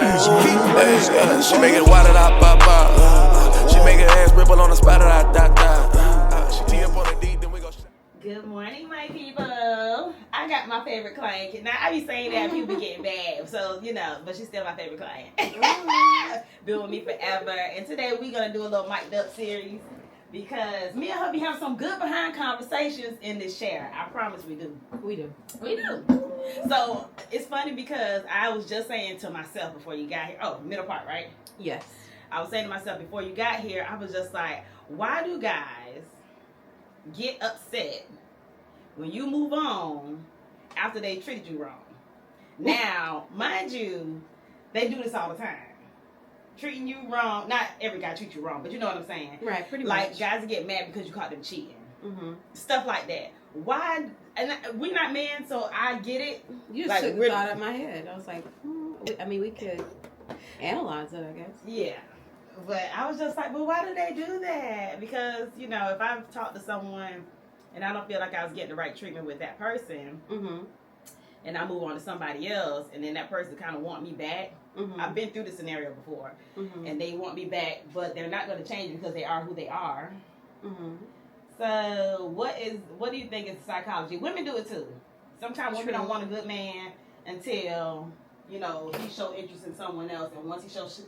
She make it water da ba ba. She make her ass ripple on the spot da da da. She tee up on the D, then we go. Good morning, my people. I got my favorite client. Now, I be saying that people be getting bad, so, but she's still my favorite client. Been with me forever. And today we're going to do a little mic'd up series because me and her be having some good behind conversations in this chair. I promise we do. We do. So, it's funny because I was just saying to myself before you got here, middle part, right? Yes. I was saying to myself before you got here, I was just like, why do guys get upset when you move on after they treated you wrong? Now, mind you, they do this all the time. Treating you wrong. Not every guy treats you wrong, but you know what I'm saying. Right, pretty much. Like, guys get mad because you caught them cheating. Mm-hmm. Stuff like that. Why? And we're not men, so I get it. You just took the thought out of my head. I was like, we could analyze it, I guess. Yeah. But I was just like, well, why do they do that? Because, if I've talked to someone and I don't feel like I was getting the right treatment with that person, mm-hmm. and I move on to somebody else, and then that person kind of want me back. Mm-hmm. I've been through this scenario before, mm-hmm. and they want me back, but they're not going to change because they are who they are. Mm-hmm. So what do you think is psychology? Women do it too. Sometimes women don't want a good man until he show interest in someone else, and once he shows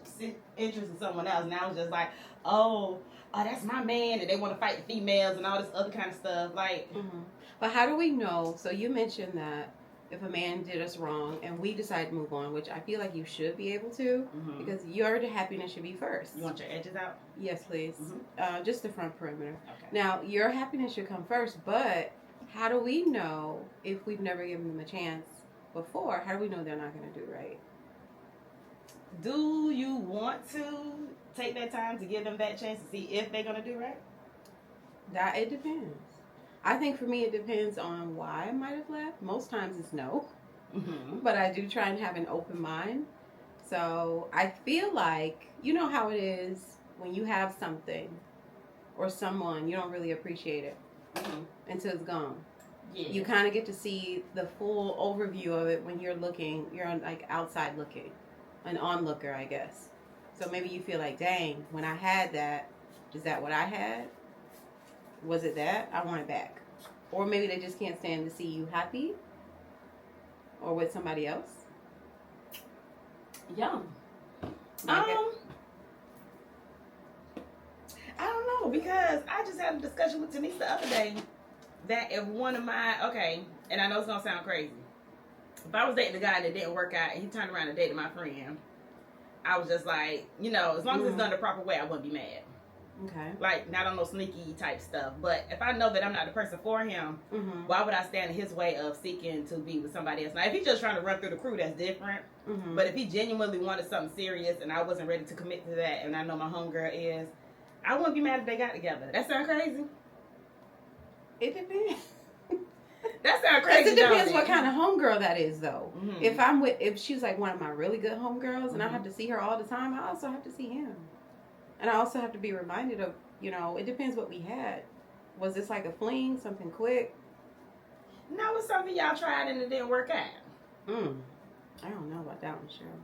interest in someone else, now it's just like, oh, that's my man, and they want to fight the females and all this other kind of stuff. Like, mm-hmm. But how do we know? So you mentioned that if a man did us wrong and we decide to move on, which I feel like you should be able to, mm-hmm. because your happiness should be first. You want your edges out? Yes, please. Mm-hmm. Just the front perimeter. Okay. Now, your happiness should come first, but how do we know if we've never given them a chance before? How do we know they're not going to do right? Do you want to take that time to give them that chance to see if they're going to do right? It depends. I think for me it depends on why I might have left. Most times it's no. Mm-hmm. But I do try and have an open mind. So I feel like, you know how it is when you have something or someone, you don't really appreciate it mm-hmm. until it's gone. Yeah. You kind of get to see the full overview of it when you're like outside looking. An onlooker, I guess. So maybe you feel like, dang, when I had that, is that what I had? Was it that? I want it back. Or maybe they just can't stand to see you happy or with somebody else. Young. I don't know, because I just had a discussion with Denise the other day that if one of my, and I know it's going to sound crazy, if I was dating a guy that didn't work out and he turned around and dated my friend, I was just like, as long as it's done the proper way, I wouldn't be mad. Okay. Like, not on no sneaky type stuff. But if I know that I'm not the person for him, mm-hmm. why would I stand in his way of seeking to be with somebody else? Now, if he's just trying to run through the crew, that's different. Mm-hmm. But if he genuinely wanted something serious and I wasn't ready to commit to that, and I know my homegirl is, I wouldn't be mad if they got together. That sound crazy? It depends. That sounds crazy. It depends what kind of homegirl that is, though. Mm-hmm. If she's like one of my really good homegirls, and I have to see her all the time, I also have to see him, and I also have to be reminded of, it depends what we had. Was this like a fling, something quick? No, it's something y'all tried and it didn't work out. I don't know about that one, Cheryl.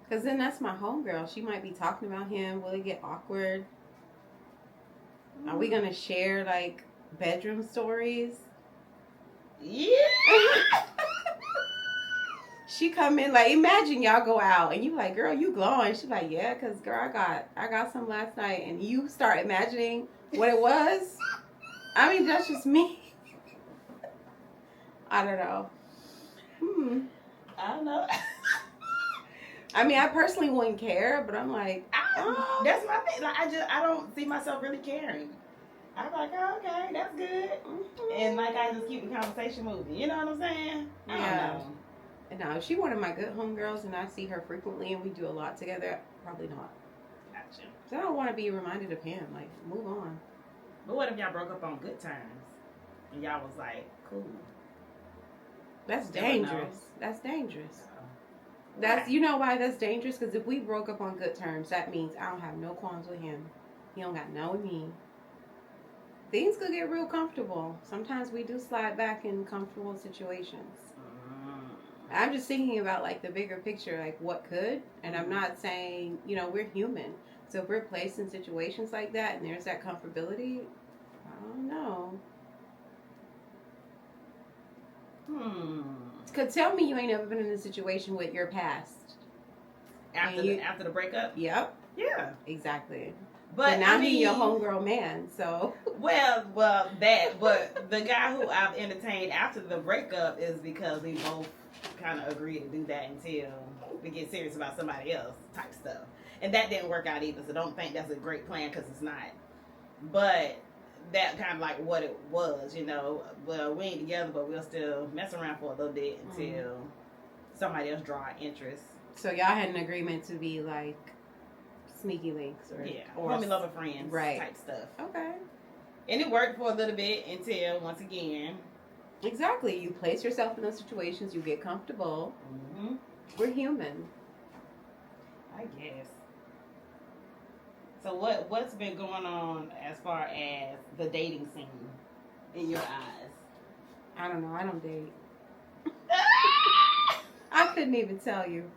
Because then that's my homegirl. She might be talking about him. Will it get awkward? Are we gonna share like bedroom stories? Yeah. She come in like, imagine y'all go out and you like, girl, you glowing. She's like, yeah, cause girl, I got some last night, and you start imagining what it was. I mean, that's just me. I don't know. I don't know. I mean, I personally wouldn't care, but I'm like, that's my thing. Like, I don't see myself really caring. I'm like, oh, okay, that's good. Mm-hmm. And like, I just keep the conversation moving. You know what I'm saying? I don't know. No, if she one of my good homegirls and I see her frequently and we do a lot together, probably not. Gotcha. So I don't want to be reminded of him. Like, move on. But what if y'all broke up on good terms and y'all was like, cool? That's dangerous. That's dangerous. That's, you know why that's dangerous? Because if we broke up on good terms, that means I don't have no qualms with him. He don't got no with me. Things could get real comfortable. Sometimes we do slide back in comfortable situations. I'm just thinking about like the bigger picture, like what could, and I'm not saying, you know, we're human. So if we're placed in situations like that and there's that comfortability, I don't know. Cause tell me you ain't never been in a situation with your past. After the breakup? Yep. Yeah. Exactly. But now I mean, he's your homegirl man, so. Well, but the guy who I've entertained after the breakup is because we both kind of agreed to do that until we get serious about somebody else type stuff. And that didn't work out either, so don't think that's a great plan because it's not. But that kind of like what it was, you know. Well, we ain't together, but we'll still mess around for a little bit until somebody else draw our interest. So y'all had an agreement to be like sneaky links or homie lover friends type stuff. Okay. And it worked for a little bit until once again. Exactly. You place yourself in those situations, you get comfortable. Mm-hmm. We're human. I guess. So what's been going on as far as the dating scene in your eyes? I don't know. I don't date. I couldn't even tell you.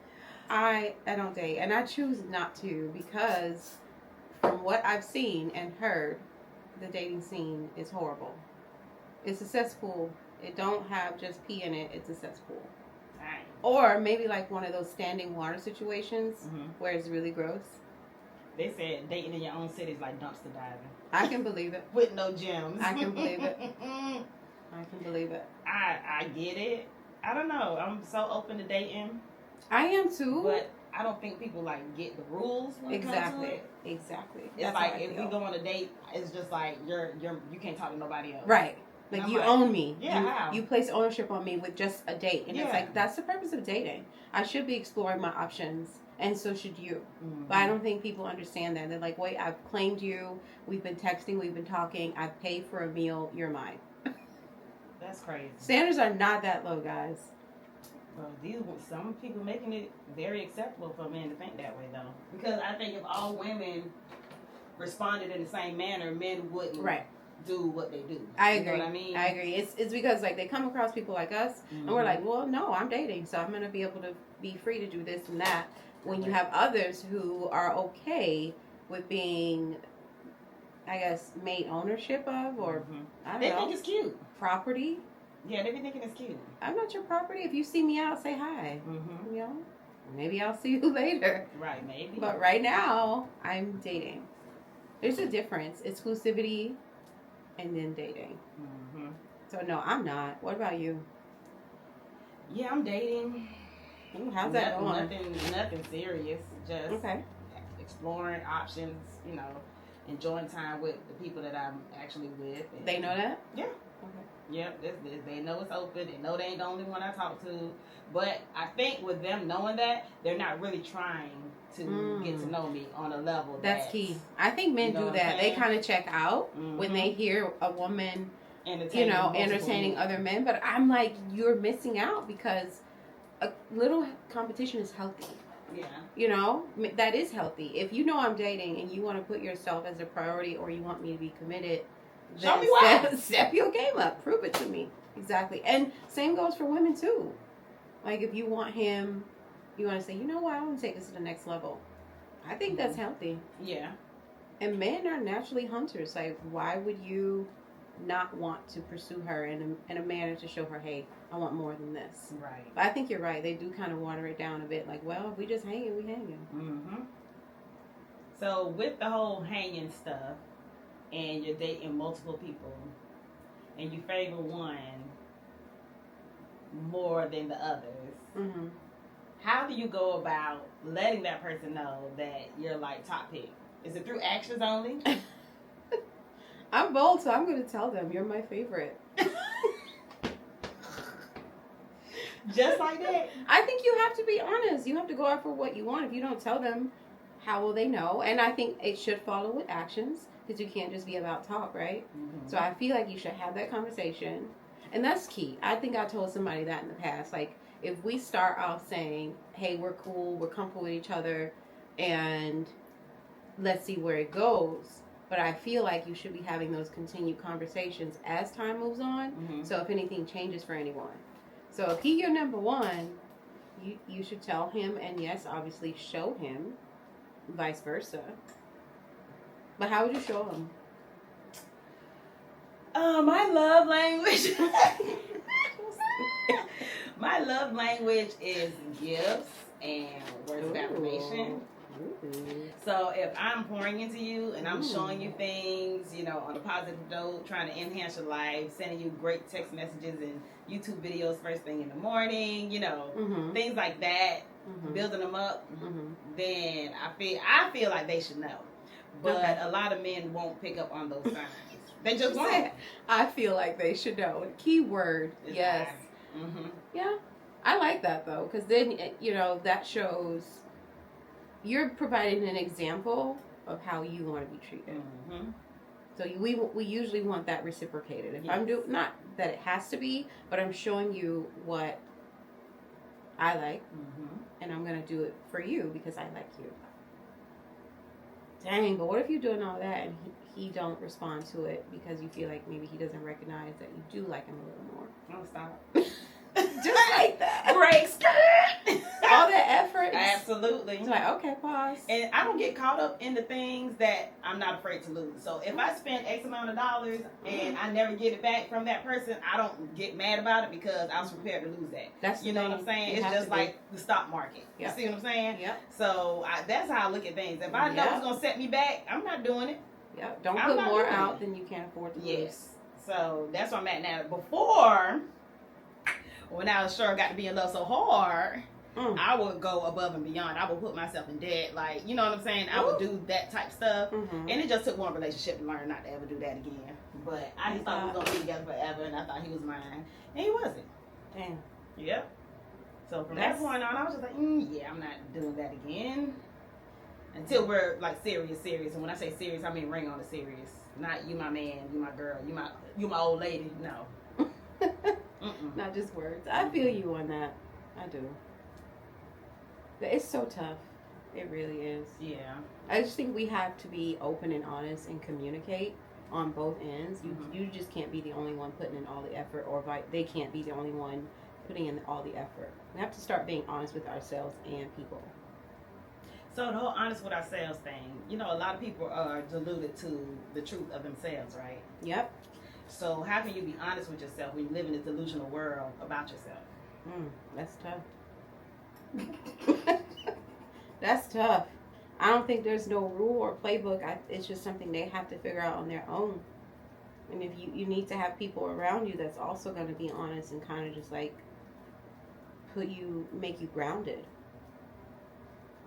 I don't date, and I choose not to because from what I've seen and heard, the dating scene is horrible. It's a cesspool. It don't have just pee in it. It's a cesspool. Dang. Or maybe like one of those standing water situations where it's really gross. They said dating in your own city is like dumpster diving. I can believe it. With no gems. I can believe it. I can believe it. I get it. I don't know. I'm so open to dating. I am too. But I don't think people like get the rules when it comes to it. Exactly. It's That's like if we go on a date, it's just like you can't talk to nobody else. Right. Like you own me. Yeah. How? You place ownership on me with just a date. And it's like that's the purpose of dating. I should be exploring my options. And so should you. But I don't think people understand that. They're like, wait, I've claimed you. We've been texting. We've been talking. I've paid for a meal. You're mine. That's crazy. Standards are not that low, guys. Well, some people making it very acceptable for men to think that way, though. Because I think if all women responded in the same manner, men wouldn't do what they do. I agree. You know what I mean? I agree. It's because like they come across people like us, and we're like, well, no, I'm dating, so I'm gonna be able to be free to do this and that. When you have others who are okay with being, I guess, made ownership of, or I don't know. They think it's cute. Property. Yeah, they be thinking it's cute. I'm not your property. If you see me out, say hi. You know, maybe I'll see you later. Right, maybe. But right now, I'm dating. There's a difference. Exclusivity and then dating. So no, I'm not. What about you? Yeah, I'm dating. Ooh, how's that going? Nothing serious. Just exploring options, you know, enjoying time with the people that I'm actually with. And they know that? Yeah. Okay. Yep, they know it's open. They know they ain't the only one I talk to. But I think with them knowing that, they're not really trying to get to know me on a level that's key. I think men do that. They kind of check out when they hear a woman, entertaining other men. But I'm like, you're missing out because a little competition is healthy. Yeah. You know, that is healthy. If you know I'm dating and you want to put yourself as a priority or you want me to be committed, show me why. Step your game up. Prove it to me. Exactly. And same goes for women too. Like if you want him, you want to say, you know what, I want to take this to the next level. I think that's healthy. Yeah. And men are naturally hunters. Like why would you not want to pursue her in a manner to show her, hey, I want more than this. Right. But I think you're right. They do kind of water it down a bit. Like, well, if we just hanging, we hanging. So with the whole hanging stuff, and you're dating multiple people, and you favor one more than the others, how do you go about letting that person know that you're like top pick? Is it through actions only? I'm bold, so I'm going to tell them you're my favorite. Just like that? I think you have to be honest. You have to go out for what you want. If you don't tell them, how will they know? And I think it should follow with actions because you can't just be about talk, right? So I feel like you should have that conversation. And that's key. I think I told somebody that in the past. Like, if we start off saying, hey, we're cool, we're comfortable with each other, and let's see where it goes. But I feel like you should be having those continued conversations as time moves on. So if anything changes for anyone. So if he's your number one, You should tell him, and yes, obviously show him, vice versa. But how would you show him? My love language. My love language is gifts and words of affirmation. So if I'm pouring into you and I'm showing you things, you know, on a positive note, trying to enhance your life, sending you great text messages and YouTube videos first thing in the morning, you know, things like that, building them up, then I feel like they should know. But a lot of men won't pick up on those signs. They just won't. I feel like they should know. Keyword, yes. Yeah, I like that though, because then, you know, that shows you're providing an example of how you want to be treated. So we usually want that reciprocated. If I'm doing, not that it has to be, but I'm showing you what I like, and I'm going to do it for you because I like you. Dang, but what if you're doing all that and he don't respond to it because you feel like maybe he doesn't recognize that you do like him a little more? Don't stop. Just like that. Breaks. All that effort. Absolutely. It's like, okay, pause. And I don't get caught up in the things that I'm not afraid to lose. So if I spend X amount of dollars and I never get it back from that person, I don't get mad about it because I was prepared to lose that. That's you know what I'm saying? It's just like the stock market. You see what I'm saying? Yep. So that's how I look at things. If I know it's going to set me back, I'm not doing it. Yep. Don't put more out than you can afford to lose. Yes. So that's where I'm at now. Before, when I was sure I got to be in love so hard, I would go above and beyond. I would put myself in debt. Like, you know what I'm saying? I would do that type stuff. And it just took one relationship to learn not to ever do that again. But I just thought we were going to be together forever, and I thought he was mine. And he wasn't. Damn. Yep. So from that point on, I was just like, yeah, I'm not doing that again. Until we're like serious. And when I say serious, I mean ring on the serious. Not you my man, you my girl, you my old lady. No. Not just words. I feel you on that. I do. But it's so tough. It really is. Yeah. I just think we have to be open and honest and communicate on both ends. You just can't be the only one putting in all the effort, or they can't be the only one putting in all the effort. We have to start being honest with ourselves and people. So the whole honest with ourselves thing, you know, a lot of people are deluded to the truth of themselves, right? Yep. So how can you be honest with yourself when you live in this delusional world about yourself? That's tough. That's tough. I don't think there's no rule or playbook. It's just something they have to figure out on their own. And if you need to have people around you that's also going to be honest and kind of just like make you grounded.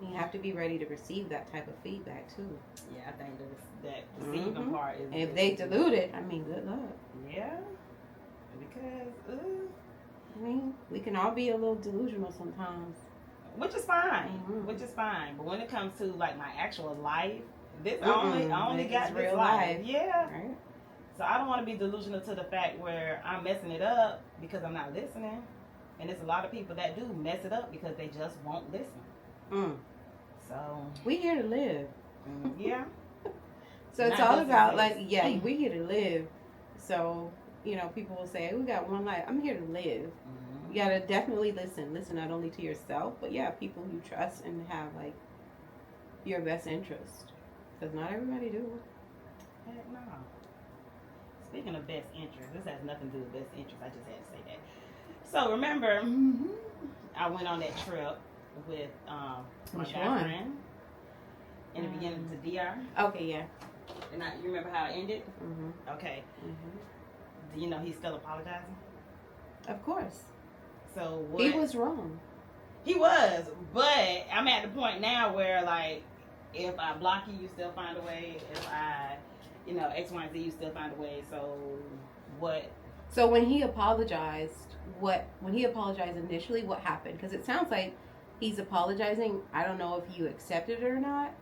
You have to be ready to receive that type of feedback too. Yeah, I think that receiving part is. And if they dilute it, I mean, good luck. Yeah, because I mean, we can all be a little delusional sometimes, which is fine. But when it comes to like my actual life, I only got this real life. Yeah. Right. So I don't want to be delusional to the fact where I'm messing it up because I'm not listening. And there's a lot of people that do mess it up because they just won't listen. So we're here to live. Yeah. So it's all about like, we're here to live. So, you know, people will say, we got one life. I'm here to live. You gotta definitely listen. Listen not only to yourself, but people you trust and have like your best interest. Because not everybody do. Heck no. Speaking of best interest, this has nothing to do with best interest. I just had to say that. So remember, I went on that trip with my guy friend in the beginning to DR. Okay, yeah. And you remember how it ended? Okay. Do you know he's still apologizing? Of course. So what? He was wrong. He was, but I'm at the point now where like, if I block you, you still find a way. If I, X, Y, and Z, you still find a way. So what? So when he apologized, initially, what happened? Because it sounds like he's apologizing. I don't know if you accepted it or not.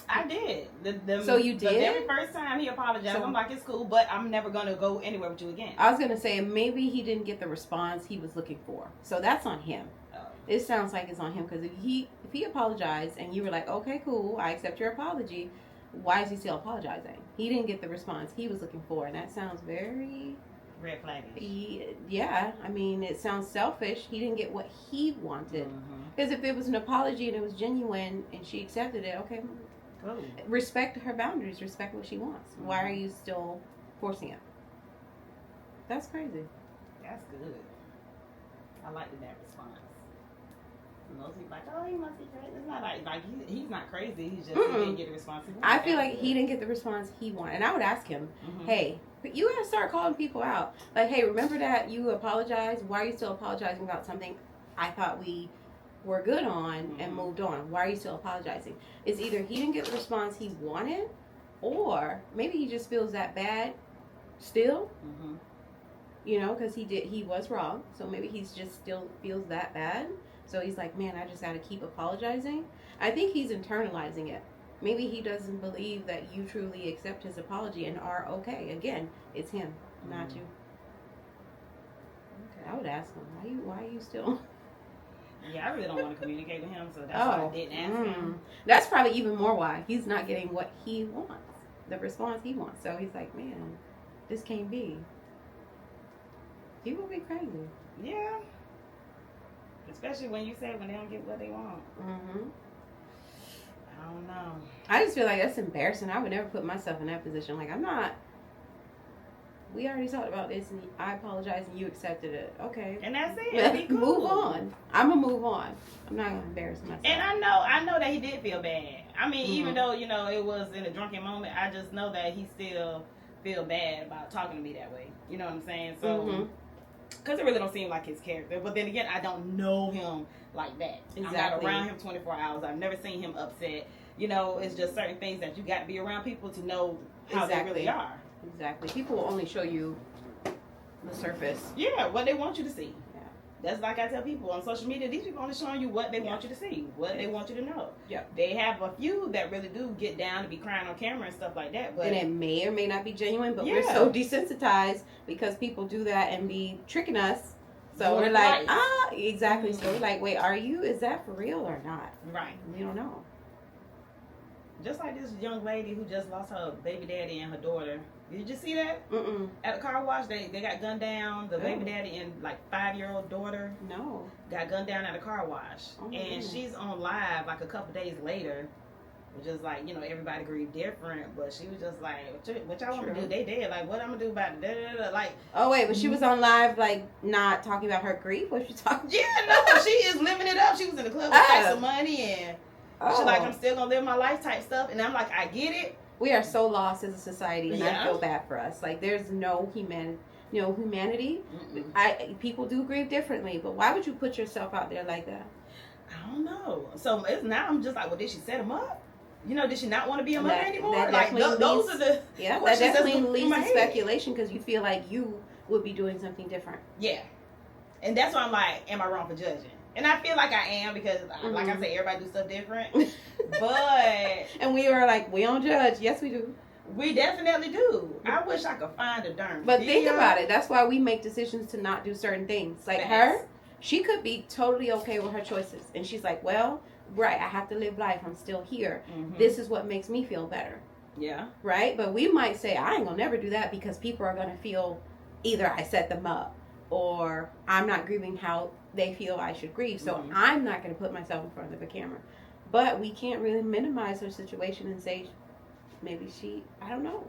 I did. So you did? The very first time he apologized, I'm like, it's cool, but I'm never going to go anywhere with you again. I was going to say, maybe he didn't get the response he was looking for. So that's on him. Oh. It sounds like it's on him, because if he apologized and you were like, okay, cool, I accept your apology, why is he still apologizing? He didn't get the response he was looking for, and that sounds very Red flag. Yeah, I mean, it sounds selfish. He didn't get what he wanted. Because if it was an apology and it was genuine and she accepted it, okay, Cool. respect her boundaries, respect what she wants. Why are you still forcing it? That's crazy. That's good. I like that response. Most people like, oh, he must be crazy. It's not like he's not crazy. He's just he didn't get the response he wanted. I feel like he didn't get the response he wanted. And I would ask him, hey, you gotta start calling people out. Like, hey, remember that you apologized? Why are you still apologizing about something I thought we were good on and moved on? Why are you still apologizing? It's either he didn't get the response he wanted, or maybe he just feels that bad still. You know, because he was wrong. So maybe he's just still feels that bad. So he's like, man, I just got to keep apologizing. I think he's internalizing it. Maybe he doesn't believe that you truly accept his apology and are okay. Again, it's him, not you. Okay. I would ask him, why are you still? Yeah, I really don't want to communicate with him, so that's why I didn't ask him. That's probably even more why. He's not getting what he wants, the response he wants. So he's like, man, this can't be. People be crazy. Yeah. Especially when you say when they don't get what they want. I don't know. I just feel like that's embarrassing. I would never put myself in that position. Like, I'm not. We already talked about this, and I apologize, and you accepted it. Okay. And that's it. Be cool. Move on. I'm gonna move on. I'm not gonna embarrass myself. And I know that he did feel bad. I mean, even though it was in a drunken moment, I just know that he still feel bad about talking to me that way. You know what I'm saying? So. Because it really don't seem like his character. But then again, I don't know him like that. Exactly. I'm not around him 24 hours. I've never seen him upset. You know, it's just certain things that you got to be around people to know how they really are. Exactly. People will only show you the surface. Yeah, what they want you to see. Yeah. That's like I tell people on social media, these people only showing you what they want you to see, what they want you to know. Yeah. They have a few that really do get down to be crying on camera and stuff like that. But and it may or may not be genuine, but we're so desensitized because people do that and be tricking us. So we're like, exactly. So we're like, wait, is that for real or not? Right. We don't know. Just like this young lady who just lost her baby daddy and her daughter. Did you see that? At a car wash, they got gunned down. The baby daddy and like 5-year-old daughter. No. Got gunned down at a car wash. And she's on live like a couple days later. Just like, everybody grieved different. But she was just like, what y'all want to do? They dead. Like, what I'm going to do about it? Like. Oh, wait. But she was on live, like, not talking about her grief? What she talking about? Yeah, no. She is living it up. She was in the club with lots of money. And she's like, I'm still going to live my life type stuff. And I'm like, I get it. We are so lost as a society, and I feel bad for us. Like, there's no humanity. People do grieve differently, but why would you put yourself out there like that? I don't know. So now I'm just like, well, did she set him up? Did she not want to be a mother anymore? That like those are the that definitely leads to speculation because you feel like you would be doing something different. Yeah, and that's why I'm like, am I wrong for judging? And I feel like I am because, like I say, everybody do stuff different. But and we are like, we don't judge. Yes, we do. We definitely do. I wish I could find a darn. But think about it. That's why we make decisions to not do certain things. Like her, she could be totally okay with her choices, and she's like, well, right, I have to live life. I'm still here. This is what makes me feel better. Yeah. Right? But we might say, I ain't gonna never do that because people are gonna feel either I set them up or I'm not grieving how they feel I should grieve. So I'm not gonna put myself in front of a camera. But we can't really minimize her situation and say maybe I don't know.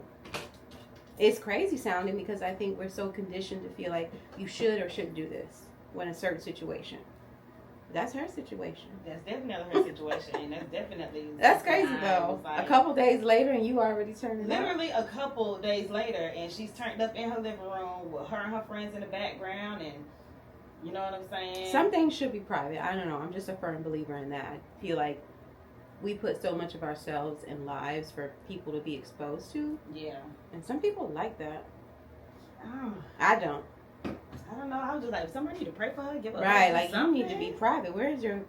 It's crazy sounding because I think we're so conditioned to feel like you should or shouldn't do this when a certain situation. That's her situation. That's definitely her situation, and that's definitely. That's crazy though. Like, a couple days later, and you already turned it up. Literally a couple days later, and she's turned up in her living room with her and her friends in the background, and you know what I'm saying. Some things should be private. I don't know. I'm just a firm believer in that. I feel like we put so much of ourselves in lives for people to be exposed to. Yeah. And some people like that. I don't. I don't know. I was just like, somebody need to pray for her, give her right. Like something. You need to be private. Where's your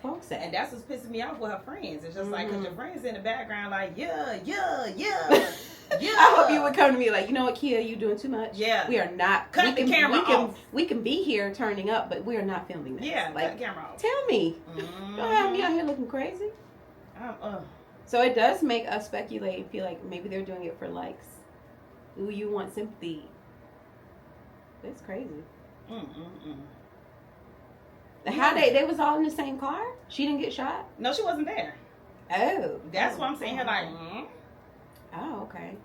folks at? And that's what's pissing me off with her friends. It's just like, cause your friends in the background, like, yeah. I hope you would come to me like, you know what, Keya, you doing too much. Yeah. We are not. Cut the camera off. We can be here turning up, but we are not filming this. Yeah. Like, cut the camera off. Tell me. Don't have me out here looking crazy. So it does make us speculate and feel like maybe they're doing it for likes. Do you want sympathy? That's crazy. Mm-mm-mm. How they was all in the same car? She didn't get shot? No, she wasn't there. Oh. That's why I'm saying here like, Oh, okay.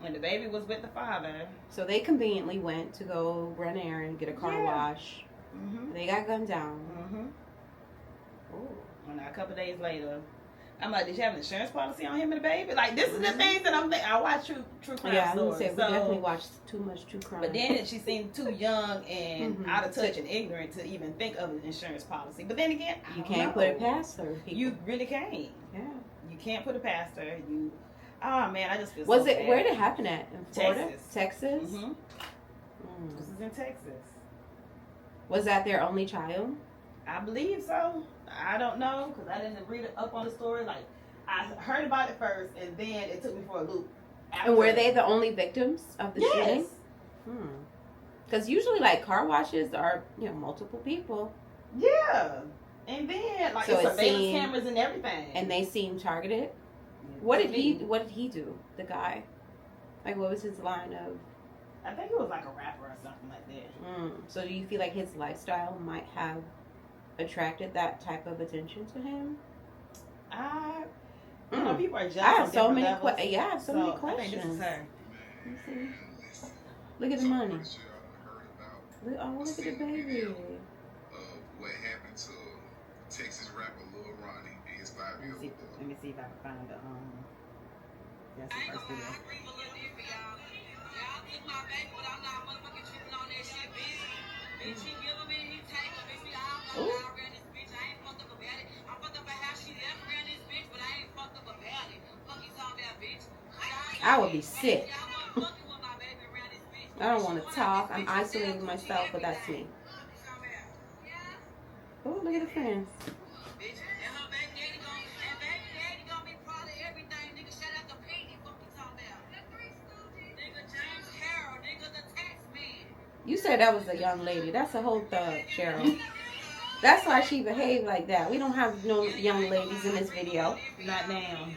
And the baby was with the father. So they conveniently went to go run an errand, get a car wash. Mm-hmm. They got gunned down. Mm-hmm. Oh. And a couple days later, I'm like, did you have an insurance policy on him and the baby? Like, this is the things that I'm thinking. I watch true crime stories. We definitely watched too much true crime. But then she seemed too young and out of touch and ignorant to even think of an insurance policy. But then again, you can't put it past her. People. You really can't. Yeah. You can't put it past her. Oh man, I just feel Was so it bad. where did it happen at? In Florida? Texas. Mm-hmm. This is in Texas. Was that their only child? I believe so. I don't know because I didn't read up on the story. Like I heard about it first, and then it took me for a loop. And were they the only victims of the shooting? Because usually, like car washes are multiple people. Yeah, and then like so surveillance cameras and everything. And they seem targeted. What did he do? The guy, like, what was his line of? I think it was like a rapper or something like that. So do you feel like his lifestyle might have attracted that type of attention to him? People are jealous. I have so many questions. Yeah, I have so many questions. I think this is her. Look at the money. Look at the baby. What happened to Texas rapper Lil Ronnie and his 5-year-old? Let me see if I can find the that's the first video. I would be sick. I don't want to talk. I'm isolating myself, but that's me. Oh, look at the friends. You said that was a young lady. That's a whole thug, Cheryl. That's why she behaved like that. We don't have no young ladies in this video. Not now.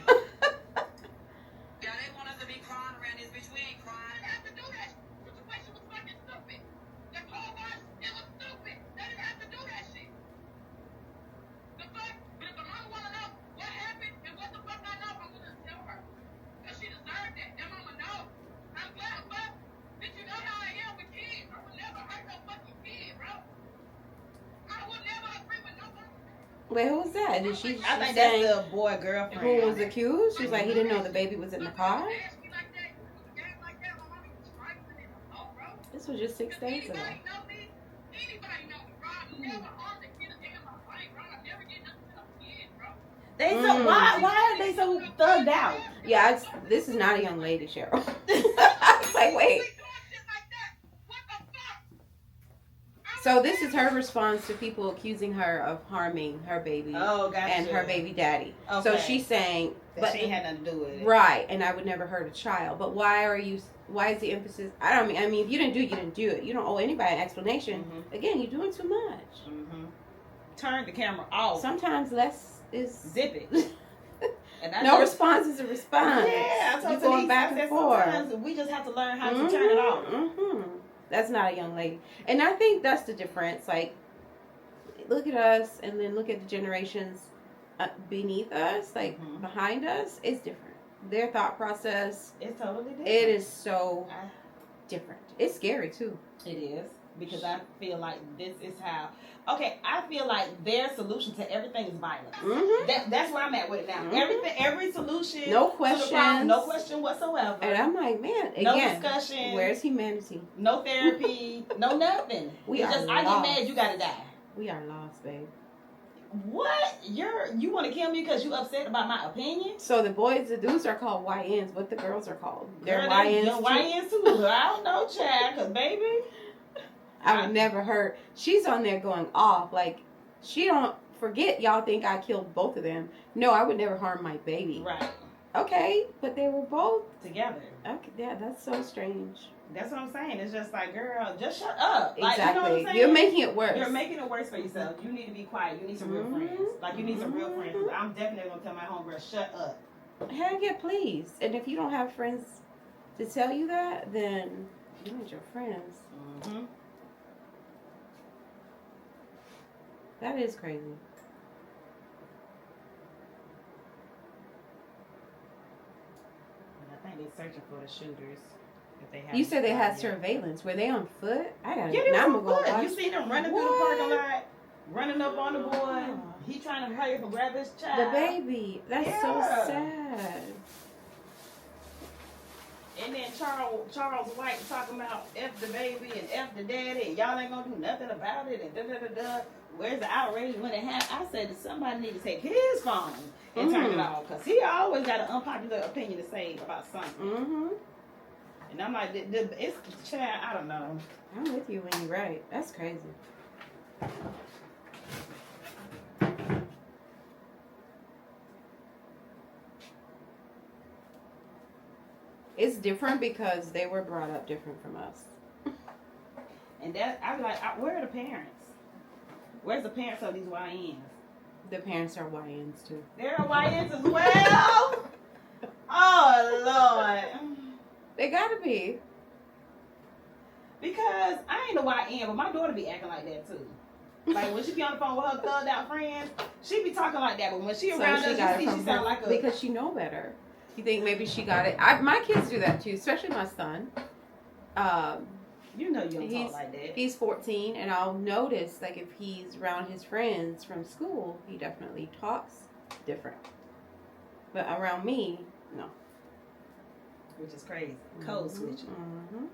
Wait, who was that? Did she I think that's the boy girlfriend. Who was accused? She was like, he didn't know the baby was in the car? This was just 6 days ago. They so why are they so thugged out? Yeah, this is not a young lady, Cheryl. I was like, wait. So this is her response to people accusing her of harming her baby and her baby daddy. Okay. So she's saying, but she had nothing to do with it, right? And I would never hurt a child. But why is the emphasis? I mean, if you didn't do it, you didn't do it. You don't owe anybody an explanation. Again, you're doing too much. Turn the camera off. Sometimes less is zip it. And no response is a response. Yeah, you're going back and forth. Sometimes we just have to learn how to turn it off. That's not a young lady. And I think that's the difference. Like, look at us and then look at the generations beneath us, like behind us. It's different. Their thought process. It's totally different. It is so different. It's scary too. It is. Because I feel like this is how. Okay, I feel like their solution to everything is violence. That's where I'm at with it now. Every solution. No question. No question whatsoever. And I'm like, man, again, no discussion. Where's humanity? No therapy. No nothing. I get mad. You gotta die. We are lost, babe. What? You want to kill me because you upset about my opinion? So the dudes are called YNs. What the girls are called? They're YNs. YNs too. I don't know, Chad. Cause baby. I would never hurt. She's on there going off. Like, she don't forget y'all think I killed both of them. No, I would never harm my baby. Right. Okay, but they were both together. Okay, yeah, that's so strange. That's what I'm saying. It's just like, girl, just shut up. Exactly. Like, you know what I'm saying? You're making it worse. You're making it worse for yourself. You need to be quiet. You need some real friends. Like, you need some real friends. I'm definitely going to tell my homegirl, shut up. Heck yeah, please. And if you don't have friends to tell you that, then you need your friends. Mm-hmm. That is crazy. I think they're searching for the shooters. If they have You said they had surveillance. Were they on foot? I gotta. Yeah, they now I'm was gonna on go foot. watch. You seen them running through the parking lot, running up on the boy. He trying to hurry up and grab his child. The baby. That's so Yeah. sad. And then Charles White talking about F the baby and F the daddy and y'all ain't gonna do nothing about it and da. Where's the outrage when it happened? I said that somebody need to take his phone and turn it off because he always got an unpopular opinion to say about something. Mm-hmm. And I'm like, it's child. I don't know. I'm with you when you're right. That's crazy. It's different because they were brought up different from us. And that I'm like, where are the parents? Where's the parents of these YNs? The parents are YNs too. They're YNs as well. Oh Lord. They gotta be. Because I ain't a YN, but my daughter be acting like that too. Like when she be on the phone with her thugged out friends, she be talking like that. But when she around us, she sound like a because she know better. You think maybe she got it? My kids do that too, especially my son. You know you don't talk like that. He's 14, and I'll notice like if he's around his friends from school, he definitely talks different. But around me, no. Which is crazy. Code switching. Mm-hmm.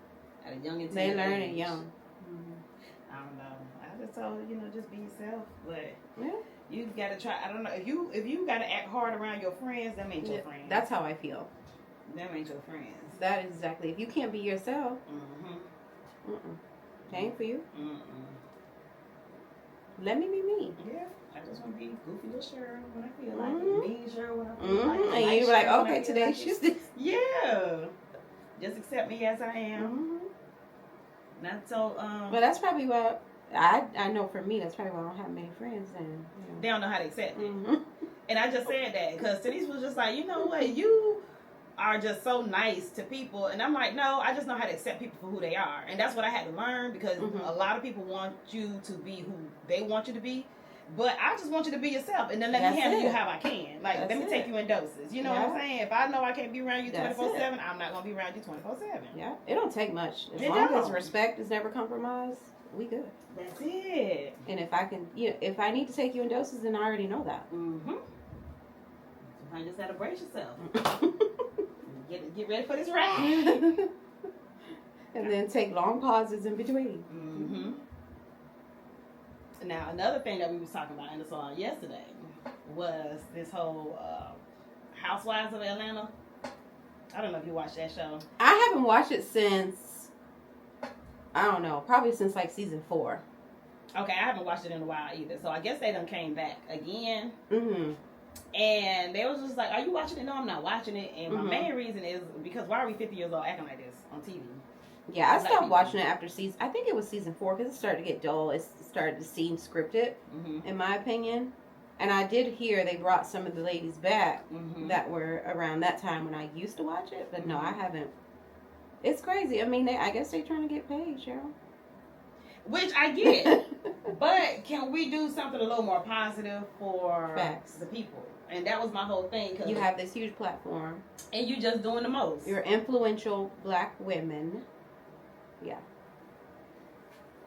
At a young and They tender learn age. it young. Mm-hmm. I don't know. I just told her, just be yourself. But Yeah. you gotta try. I don't know if you gotta act hard around your friends. Them ain't your friends. That's how I feel. Them ain't your friends. That is exactly. If you can't be yourself, it ain't for you. Let me be me. Yeah, I just want to be goofy little Cheryl when I feel like it. Mean Cheryl when I feel like it. And Light you're like, Cheryl when I okay, feel today like she's it. this. Yeah. Just accept me as I am. Not so. But that's probably why I know for me. That's probably why I don't have many friends. And they don't know how to accept it. Mm-hmm. And I just said that because Denise was just like, you know what, you are just so nice to people. And I'm like, no, I just know how to accept people for who they are. And that's what I had to learn because a lot of people want you to be who they want you to be. But I just want you to be yourself. And then let me handle you how I can. Like, let me take you in doses. You know what I'm saying? If I know I can't be around you 24/7, I'm not going to be around you 24/7. Yeah. It don't take much. As long as respect is never compromised, we good. That's it. And if I can, if I need to take you in doses, then I already know that. I just gotta brace yourself. Get ready for this ride. And then take long pauses in between. Now, another thing that we was talking about in the salon yesterday was this whole Housewives of Atlanta. I don't know if you watched that show. I haven't watched it since, I don't know, probably since like season 4. Okay, I haven't watched it in a while either. So I guess they done came back again. And they was just like, are you watching it? No, I'm not watching it. And my main reason is because why are we 50 years old acting like this on TV? Yeah, I stopped watching it after I think it was season 4 because it started to get dull. It started to seem scripted, in my opinion. And I did hear they brought some of the ladies back that were around that time when I used to watch it. But no, I haven't. It's crazy. I mean, I guess they're trying to get paid, Cheryl. Which I get. But can we do something a little more positive for the people? And that was my whole thing. Cause you have this huge platform. And you just doing the most. You're influential black women. Yeah.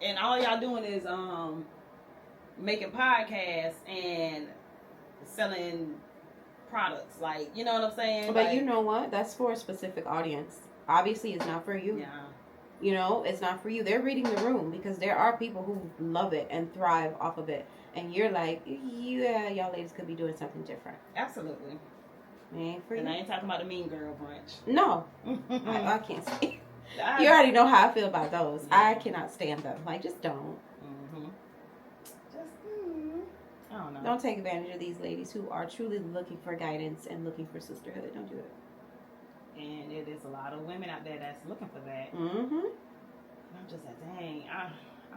And all y'all doing is making podcasts and selling products. Like, you know what I'm saying? But like, you know what? That's for a specific audience. Obviously, it's not for you. Yeah. You know, it's not for you. They're reading the room because there are people who love it and thrive off of it. And you're like, yeah, y'all ladies could be doing something different. Absolutely. Ain't for you. And I ain't talking about the Mean Girl brunch. No. I can't stand. You already know how I feel about those. I cannot stand them. Like, just don't. I don't know. Don't take advantage of these ladies who are truly looking for guidance and looking for sisterhood. Don't do it. And it is a lot of women out there that's looking for that. Mm-hmm. I'm just like, dang, I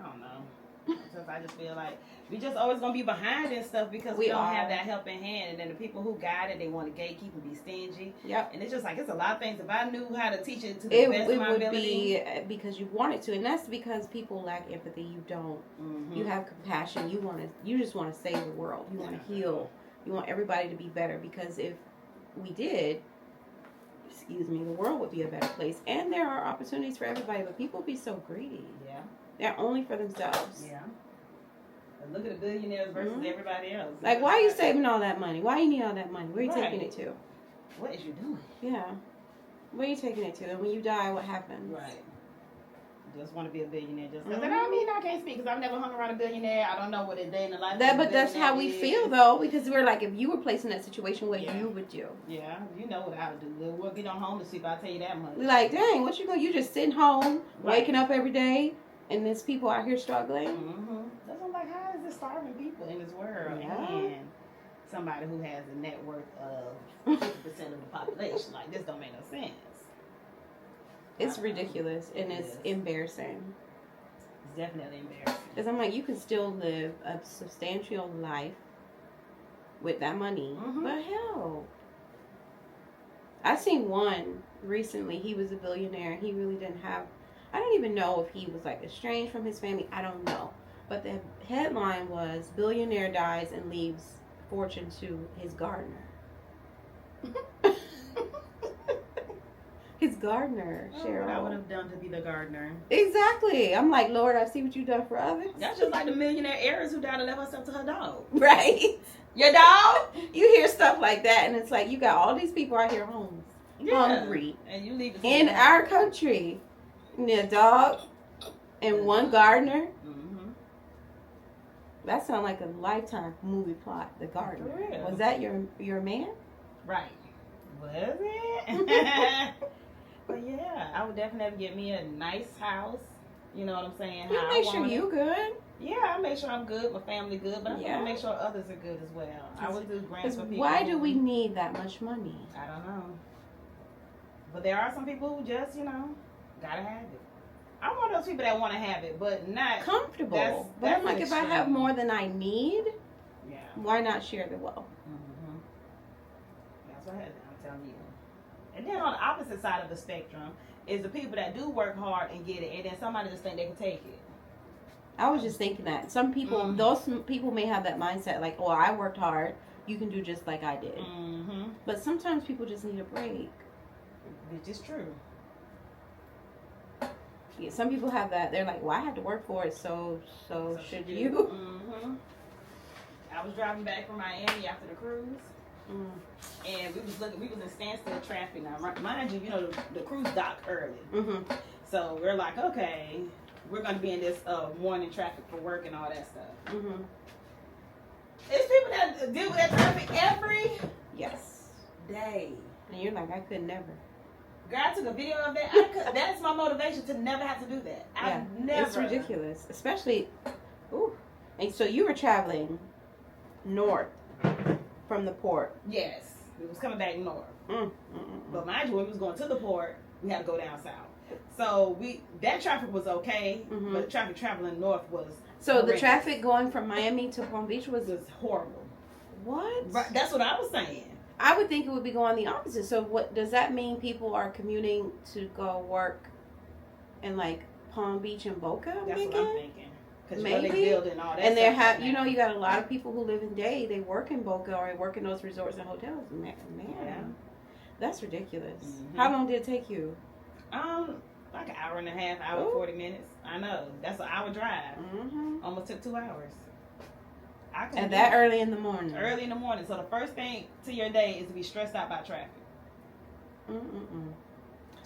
don't know. Because I just feel like we just always gonna be behind and stuff because we don't have that helping hand. And then the people who guide it, they want to gatekeep and be stingy. Yep. And it's just like it's a lot of things. If I knew how to teach it to the best of my ability, it would be because you want it to, and that's because people lack empathy. You don't. Mm-hmm. You have compassion. You just want to save the world. You want to heal. You want everybody to be better, because if we did, the world would be a better place. And there are opportunities for everybody, but people be so greedy. Yeah. They're only for themselves. Yeah. But look at the billionaires versus everybody else. Like, why are you saving all that money? Why you need all that money? Where are you taking it to? What is you doing? Yeah. Where are you taking it to? And when you die, what happens? Right. Just want to be a billionaire. Just because. And I mean, I can't speak because I've never hung around a billionaire. I don't know what a day in the life. But that's how we feel, though, because we're like, if you were placed in that situation, what you would do? Yeah, you know what I would do. We'll get on home to sleep. I'll tell you that much. Like, dang, what you go? You just sitting home, waking up every day, and there's people out here struggling. Mm-hmm. That's what I'm like. How is this starving people in this world? Yeah. And somebody who has a net worth of 50% of the population, like this don't make no sense. It's ridiculous, and it's embarrassing. It's definitely embarrassing. Because I'm like, you can still live a substantial life with that money. Mm-hmm. But hell, I seen one recently. He was a billionaire. He really didn't have, I don't even know if he was like estranged from his family. I don't know. But the headline was, billionaire dies and leaves fortune to his gardener. His gardener, Cheryl. What I would have done to be the gardener. Exactly. I'm like, Lord, I see what you've done for others. That's just like the millionaire heiress who died and left herself to her dog. Right. Your dog? You hear stuff like that, and it's like, you got all these people out here homeless, hungry, and you leave in our country. A dog and one gardener. Mm-hmm. That sounds like a Lifetime movie plot. The gardener. For real. Was that your man? Right. Was it? But yeah, I would definitely get me a nice house. You know what I'm saying? You make sure you good. Yeah, I make sure I'm good, my family good, but I want to make sure others are good as well. I would do grants for people. Why do we need that much money? I don't know. But there are some people who just, gotta have it. I'm one of those people that want to have it, but not comfortable. But I'm like, if I have more than I need, why not share the wealth? Mm-hmm. That's what I'm telling you. And then on the opposite side of the spectrum is the people that do work hard and get it, and then somebody just think they can take it. I was just thinking that some people, those people may have that mindset, like, oh, I worked hard, you can do just like I did. Mm-hmm. But sometimes people just need a break. Which is true. Yeah, some people have that. They're like, well, I had to work for it, so should you? Mm-hmm. I was driving back from Miami after the cruise. And we was in standstill traffic. Now, mind you, the cruise docked early. Mm-hmm. So we're like, okay, we're going to be in this morning traffic for work and all that stuff. Mm-hmm. It's people that deal with that traffic every day. And you're like, I could never. Girl, I took a video of that. That's my motivation to never have to do that. It's ridiculous. Especially, and so you were traveling north from the port. Yes. We was coming back north. But mind you, when we was going to the port, we had to go down south. So that traffic was okay, but the traffic traveling north was horrendous. The traffic going from Miami to Palm Beach was horrible. What? Right, that's what I was saying. I would think it would be going the opposite. So what does that mean? People are commuting to go work in like Palm Beach and Boca? That's what I'm thinking. Because maybe they build and all that. And they have, you got a lot of people who live in Day. They work in Boca or they work in those resorts and hotels. Man, that's ridiculous. Mm-hmm. How long did it take you? Like an hour and a half, hour 40 minutes. I know. That's an hour drive. Almost took 2 hours. And that early in the morning. Early in the morning. So the first thing to your day is to be stressed out by traffic.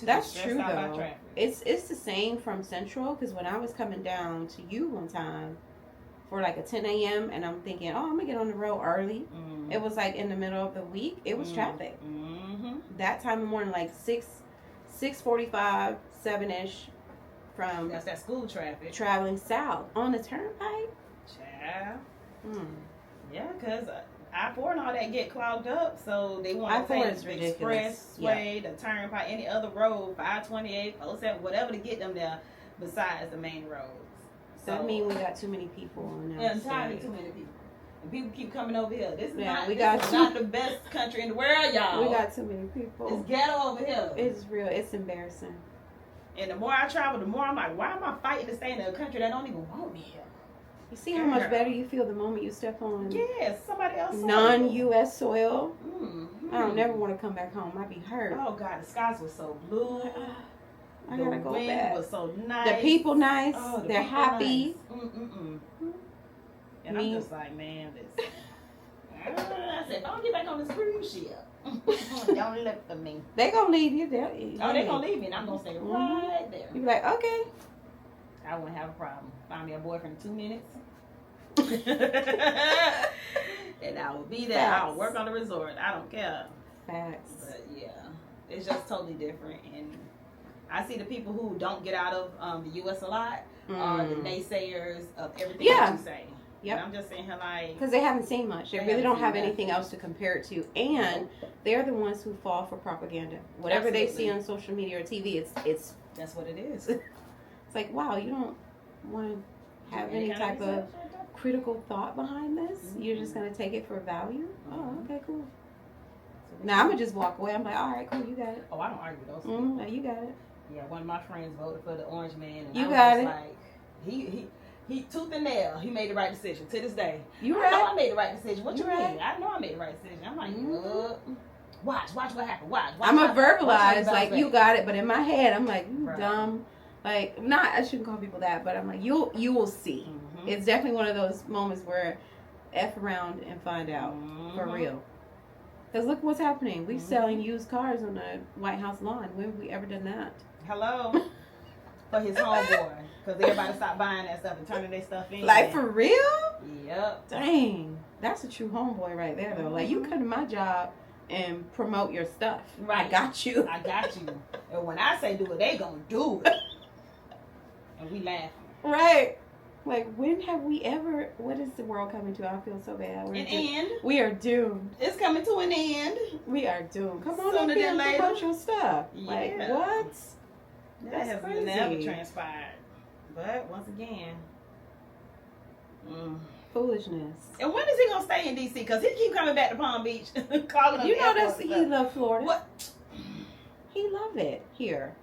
That's true though. It's the same from Central, because when I was coming down to you one time for like a 10 a.m. and I'm thinking, oh, I'm gonna get on the road early. It was like in the middle of the week. It was traffic. That time in the morning, like 6:45, 7-ish from. That's that school traffic. Traveling south on the turnpike. Child. Yeah, because I-4 and all that get clogged up, so they want to take the expressway, the turnpike, any other road, 528, 07, whatever to get them there besides the main roads. That means we got too many people in Yeah, our entirely state. too many people. And people keep coming over here. This is not the best country in the world, y'all. We got too many people. It's ghetto over here. It's real. It's embarrassing. And the more I travel, the more I'm like, why am I fighting to stay in a country that don't even want me here? You see how much better you feel the moment you step on somebody else non-U.S. soil? Mm-hmm. I don't never want to come back home. I'd be hurt. Oh, God. The skies were so blue. I gotta go wind back. was so nice. The people nice. Oh, They're happy. Nice. And I'm just like, man, this. I said, if I don't get back on this cruise ship, don't look for me. They gonna leave you. They're gonna leave me, and I'm gonna stay right there. You be like, okay. I wouldn't have a problem. Find me a boyfriend in 2 minutes. And I will be there. Facts. I'll work on the resort. I don't care. Facts. But yeah, it's just totally different. And I see the people who don't get out of the U.S. a lot are the naysayers of everything that you say. Yep. And I'm just saying here like... Because they haven't seen much. They really don't have anything else to compare it to. And they're the ones who fall for propaganda. Whatever they see on social media or TV, it's that's what it is. It's like, wow, you don't want to have any type of critical thought behind this? You're just going to take it for value? Oh, okay, cool. Now, I'm going to just walk away. I'm like, all right, cool, you got it. Oh, I don't argue with those people. No, you got it. Yeah, one of my friends voted for the orange man. And You I got was it. Like, he tooth and nail. He made the right decision to this day. You I right. know I made the right decision. What you You mean? right. I know I made the right decision. I'm like, watch what happened. Watch. I'm going to verbalize, like, back. you got it. But in my head, I'm like, you Right. dumb. Like, not, I shouldn't call people that, but I'm like, you will see. Mm-hmm. It's definitely one of those moments where F around and find out. For real. Because look what's happening. We're selling used cars on the White House lawn. When have we ever done that? Hello? For his homeboy. Because everybody stopped buying that stuff and turning their stuff in. Like, for real? Yep. Dang. That's a true homeboy right there, though. Like, you come to my job and promote your stuff. Right. I got you. I got you. And when I say do it, they gonna do it. And we laughing. Right. Like, when have we ever... What is the world coming to? I feel so bad. An end. We are doomed. It's coming to an end. We are doomed. Come on Sooner up here than and later. promote your stuff. Yeah. Like, what? That That's has crazy. never transpired. But once again, Foolishness. And when is he gonna stay in DC? Because he keep coming back to Palm Beach, calling them. You know airports that's and he stuff. love Florida. What? He love it here.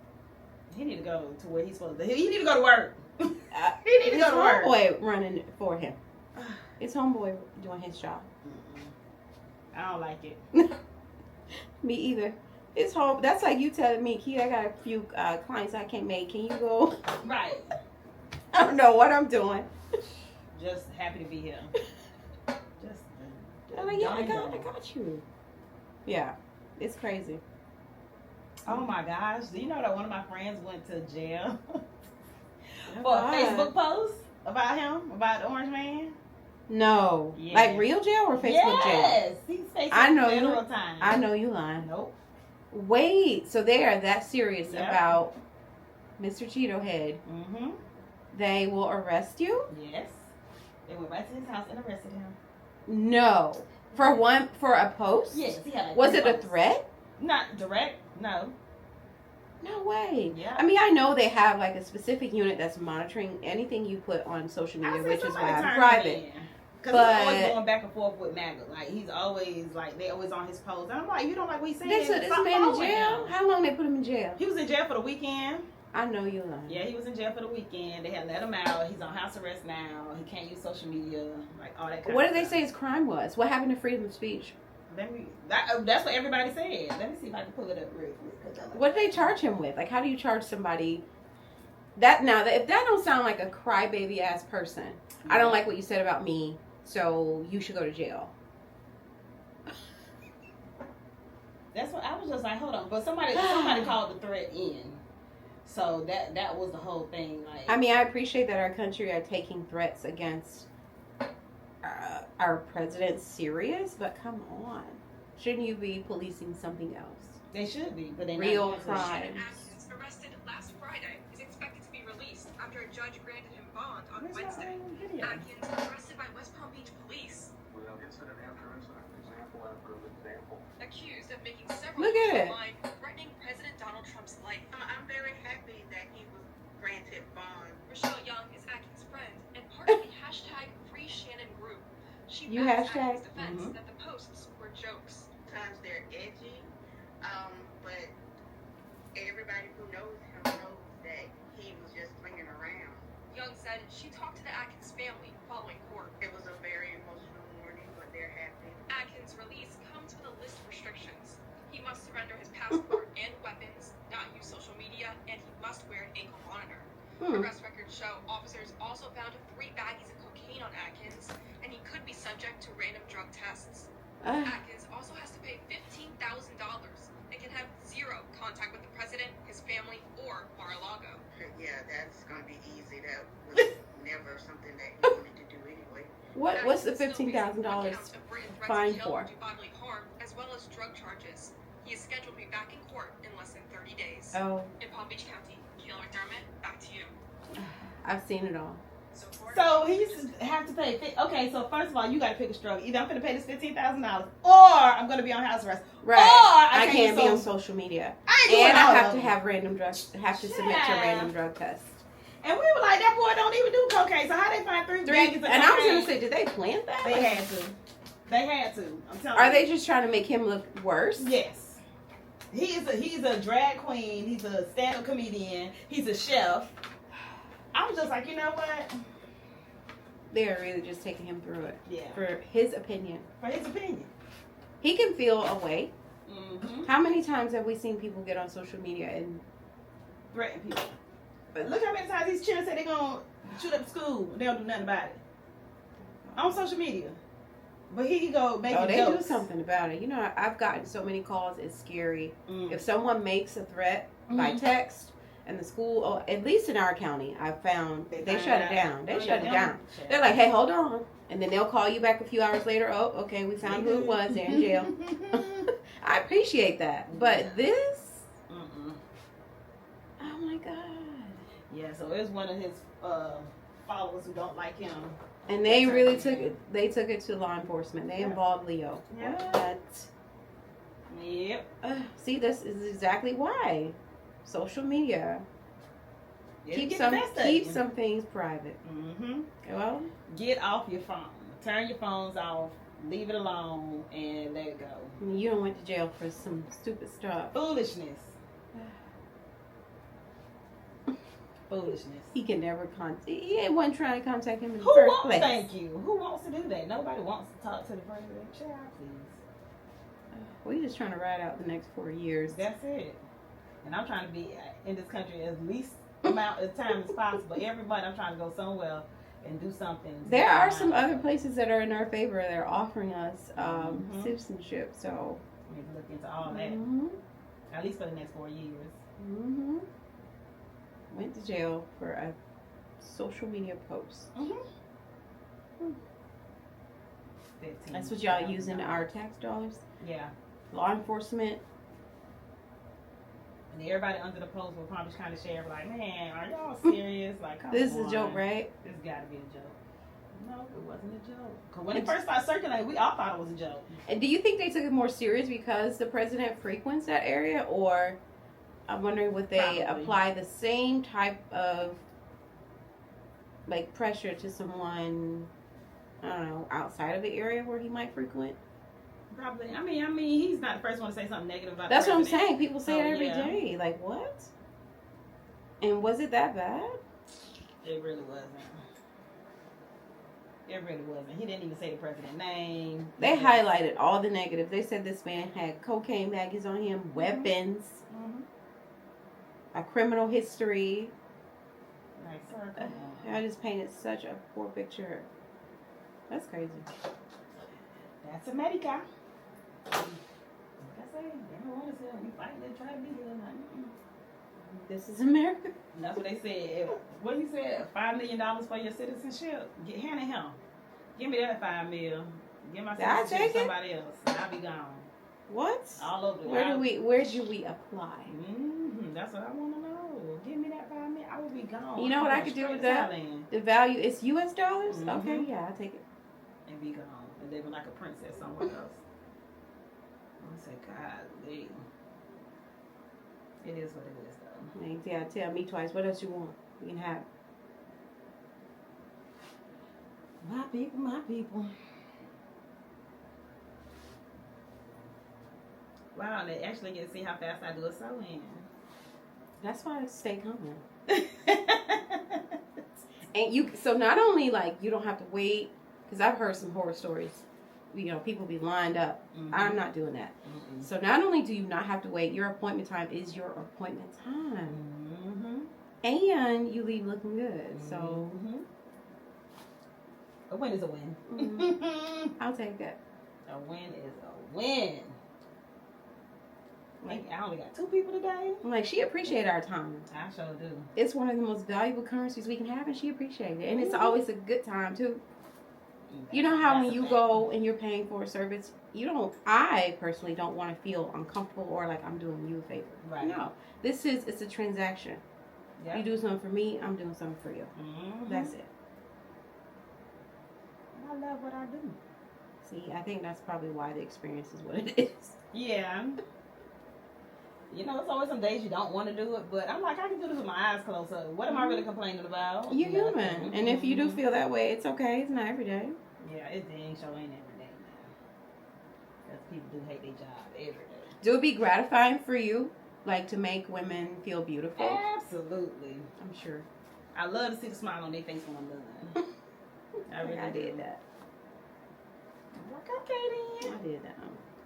He need to go to where he's supposed to. He need to go to work. He need to His go to work. homeboy running for him. His homeboy doing his job. I don't like it. Me either. His home. That's like you telling me, Keya, I got a few clients I can't make. Can you go? Right. I don't know what I'm doing. Just happy to be here. I'm like, yeah, I got you. Yeah, it's crazy. Oh my gosh! Do you know that one of my friends went to jail for a God. Facebook post about him, about the orange man? No, Yeah. like real jail or Facebook jail? Yes, he's facing federal time. I know you lying. Nope. Wait, so they are that serious Yeah. about Mr. Cheeto Head? Mm-hmm. They will arrest you? Yes. They went right to his house and arrested him. No, for a post? Yes, he had like Was 3 it a posts. threat? Not direct. No. No way. Yeah. I mean, I know they have like a specific unit that's monitoring anything you put on social media, which is why I'm private. Because he's always going back and forth with MAGA. Like, he's always, like, they always on his post. And I'm like, you don't like what he's saying. They put this Stop man in following jail? him. How long they put him in jail? He was in jail for the weekend. I know you lying. Yeah, he was in jail for the weekend. They had let him out. He's on house arrest now. He can't use social media. Like, all that kind What of did they stuff. say his crime was? What happened to freedom of speech? That's what everybody said. Let me see if I can pull it up real quick. What did they charge him with? Like, how do you charge somebody that if that don't sound like a crybaby ass person? I don't like what you said about me, so you should go to jail. That's what I was just like, hold on. But somebody called the threat in. So that was the whole thing. Like, I mean, I appreciate that our country are taking threats against our president serious, but come on. Shouldn't you be policing something else? they should be, but they Real not. crimes. Atkins, arrested last Friday, is expected to be released after a judge granted him bond on Where's my Wednesday. video? Atkins arrested by West Palm Beach police, Incident after incident, example after example. accused of making several Look at it. online threatening President Donald Trump's life. I'm very happy that he was granted bond. Rochelle Young is Atkins' friend She You backs hashtag? Atkins' defense that the posts were jokes. Sometimes they're edgy, but everybody who knows him knows that he was just playing around. Young said she talked to the Atkins family following court. It was a very emotional morning, but they're happy. Atkins' release comes with a list of restrictions. He must surrender his passport and weapons, not use social media, and he must wear an ankle monitor. Arrest records show officers also found 3 baggies of cocaine on Atkins, and he could be subject to random drug tests. Atkins also has to pay $15,000 and can have 0 contact with the president, his family, or Mar-a-Lago. Yeah, that's going to be easy. That was never something that he wanted to do anyway. What's the Atkins still faces $15,000 one count of written threats fine to kill for? or do bodily harm, as well as drug charges. He is scheduled to be back in court in less than 30 days. Oh, In Palm Beach County, Keya McDermott, back to you. I've seen it all. So he used to have to pay. Okay, so first of all, you got to pick a struggle. Either I'm going to pay this $15,000, or I'm going to be on house arrest, Right. or I can't be on social media. I ain't doing And I all have of to them. have random drugs. Have to submit to Yeah. random drug tests. And we were like, that boy don't even do cocaine. So how they find 3 baggies of And I was cocaine? gonna say, did they plant that? They had to. They had to. I'm telling Are you. they just trying to make him look worse? Yes. He's a drag queen. He's a stand-up comedian. He's a chef. I was just like, you know what? They are really just taking him through it Yeah. for his opinion. For his opinion. He can feel a way. Mm-hmm. How many times have we seen people get on social media and Threaten people. But look how many times these children say they're going to shoot up the school. They don't do nothing about it. On social media. But here you go making they jokes. do something about it? You know, I've gotten so many calls. It's scary. Mm. If someone makes a threat by Mhm. text, and the school, or at least in our county, I've found they find shut it out. down. They Oh, shut yeah, it they down. don't shut They're it like, hey, hold on. And then they'll call you back a few hours later. Oh, okay, we found who it was. They're in jail. I appreciate that. But this, Mm-mm. oh my God. Yeah, so it was one of his followers who don't like him. And they That's really right. took it. They took it to law enforcement. They Yeah. involved Leo. Yeah. What? Yep. See, this is exactly why social media keep some things private. Mm-hmm. Well, Get off your phone. Turn your phones off. Leave it alone and let it go. I mean, you don't went to jail for some stupid stuff. Foolishness. Foolishness. He can never contact. He wasn't trying to contact him in the Who first wants? place. Thank you. Who wants to do that? Nobody wants to talk to the president. Child, please. We just trying to ride out the next 4 years. That's it. And I'm trying to be in this country as least amount of time as possible. Everybody, I'm trying to go somewhere and do something. There are some other places that are in our favor. They're offering us Mhm. citizenship. So, We need to look into all that. mhm, At least for the next 4 years. mhm. Went to jail for a social media post. Mm-hmm. 15. That's what y'all using our tax dollars. Yeah. Law enforcement. And everybody under the post will probably kind of share, like, man, are y'all serious? Like, come This on. is a joke, right? This got to be a joke. No, it wasn't a joke. Because when it first started circulating, we all thought it was a joke. And do you think they took it more serious because the president frequents that area, or I'm wondering would they Probably. apply the same type of like pressure to someone, I don't know, outside of the area where he might frequent? Probably. I mean, he's not the first one to say something negative about That's the what I'm president. saying. People say it every yeah. day. Like, what? And was it that bad? It really wasn't. It really wasn't. He didn't even say the president's name. They highlighted all the negative. They said this man had cocaine baggies on him, weapons, Mm-hmm. a criminal history. Like, sir, come on. I just painted such a poor picture. That's crazy. That's America. Like I say, everyone is here. We fighting to try to be here. Like, This is America. and that's what they said. What he said, $5 million for your citizenship. Hand it him. Give me that $5 million. Give my I'll citizenship take to it. somebody else. And I'll be gone. What? All over the Where do we apply? That's what I want to know. Give me that $5 million. I will be gone. You know what I could do with that? The value is US dollars? Mhm. Okay, yeah, I'll take it. And be gone. And live like a princess somewhere else. I said, God, it is what it is, though. Like, yeah, tell me twice. What else you want? You can have. My people, my people. Wow, and they actually get to see how fast I do a sew-in. That's why I stay coming. And you, so not only like you don't have to wait, because I've heard some horror stories. You know, people be lined up. Mm-hmm. I'm not doing that. Mm-mm. So not only do you not have to wait, your appointment time is your appointment time. Mm-hmm. And you leave looking good. So Mm-hmm. A win is a win. I'll take that. A win is a win. Like, I only got 2 people today. I'm like, she appreciated our time. I sure do. It's one of the most valuable currencies we can have, and she appreciated it. And it's always a good time too. You know how That's when the you thing. go and you're paying for a service, I personally don't want to feel uncomfortable or like I'm doing you a favor. Right. No. It's a transaction. Yeah. You do something for me, I'm doing something for you. Mm-hmm. That's it. I love what I do. See, I think that's probably why the experience is what it is. Yeah. You know, it's always some days you don't want to do it, but I'm like, I can do this with my eyes closed. So what am I really complaining about? You're Nothing. human. And if you do Mhm. feel that way, it's okay. It's not every day. Yeah, it dang sure ain't every day now. Because people do hate their job every day. Do it be gratifying for you, like to make women feel beautiful? Absolutely. I'm sure. I love to see the smile on their face when I'm done. I really I do. did that. I'm like, okay then. I did that.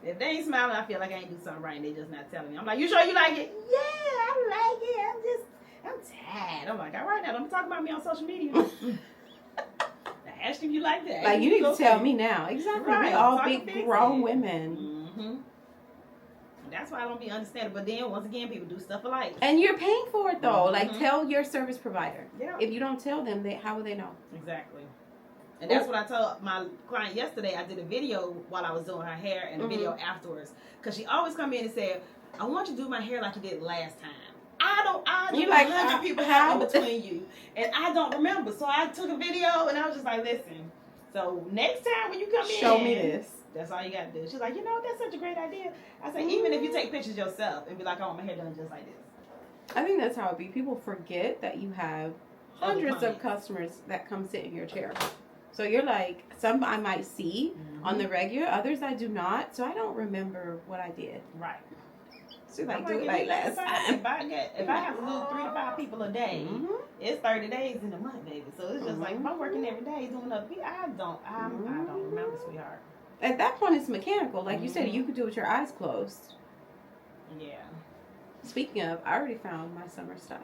If they ain't smiling, I feel like I ain't do something right and they just not telling me. I'm like, you sure you like it? Yeah, I like it. I'm tired. I'm like, all right now, don't talk about me on social media. I asked if you like that. Like, you need to tell me now. Exactly. Right. We all So I big can fix grown it. women. Mm-hmm. That's why I don't be understanding. But then, once again, people do stuff alike. And you're paying for it, though. Like, Mhm. tell your service provider. Yeah. If you don't tell them, how will they know? Exactly. And that's what I told my client yesterday. I did a video while I was doing her hair and a video afterwards. Because she always come in and said, I want you to do my hair like you did last time. I You do like, 100 people how? have in between you. And I don't remember. So I took a video and I was just like, listen. So next time when you come in. Show me this. That's all you got to do. She's like, you know, that's such a great idea. I said, even if you take pictures yourself and be like, I want my hair done just like this. I think that's how it be. People forget that you have hundreds of clients. customers that come sit in your chair. So you're like, some I might see on the regular, others I do not. So I don't remember what I did. Right. So like, I'm do it like last time. If I have to do 3 to 5 people a day, Mhm. it's 30 days in a month, baby. So it's just like if I'm working every day doing other people, I don't remember, sweetheart. At that point, it's mechanical. Like you said, you could do it with your eyes closed. Yeah. Speaking of, I already found my summer style.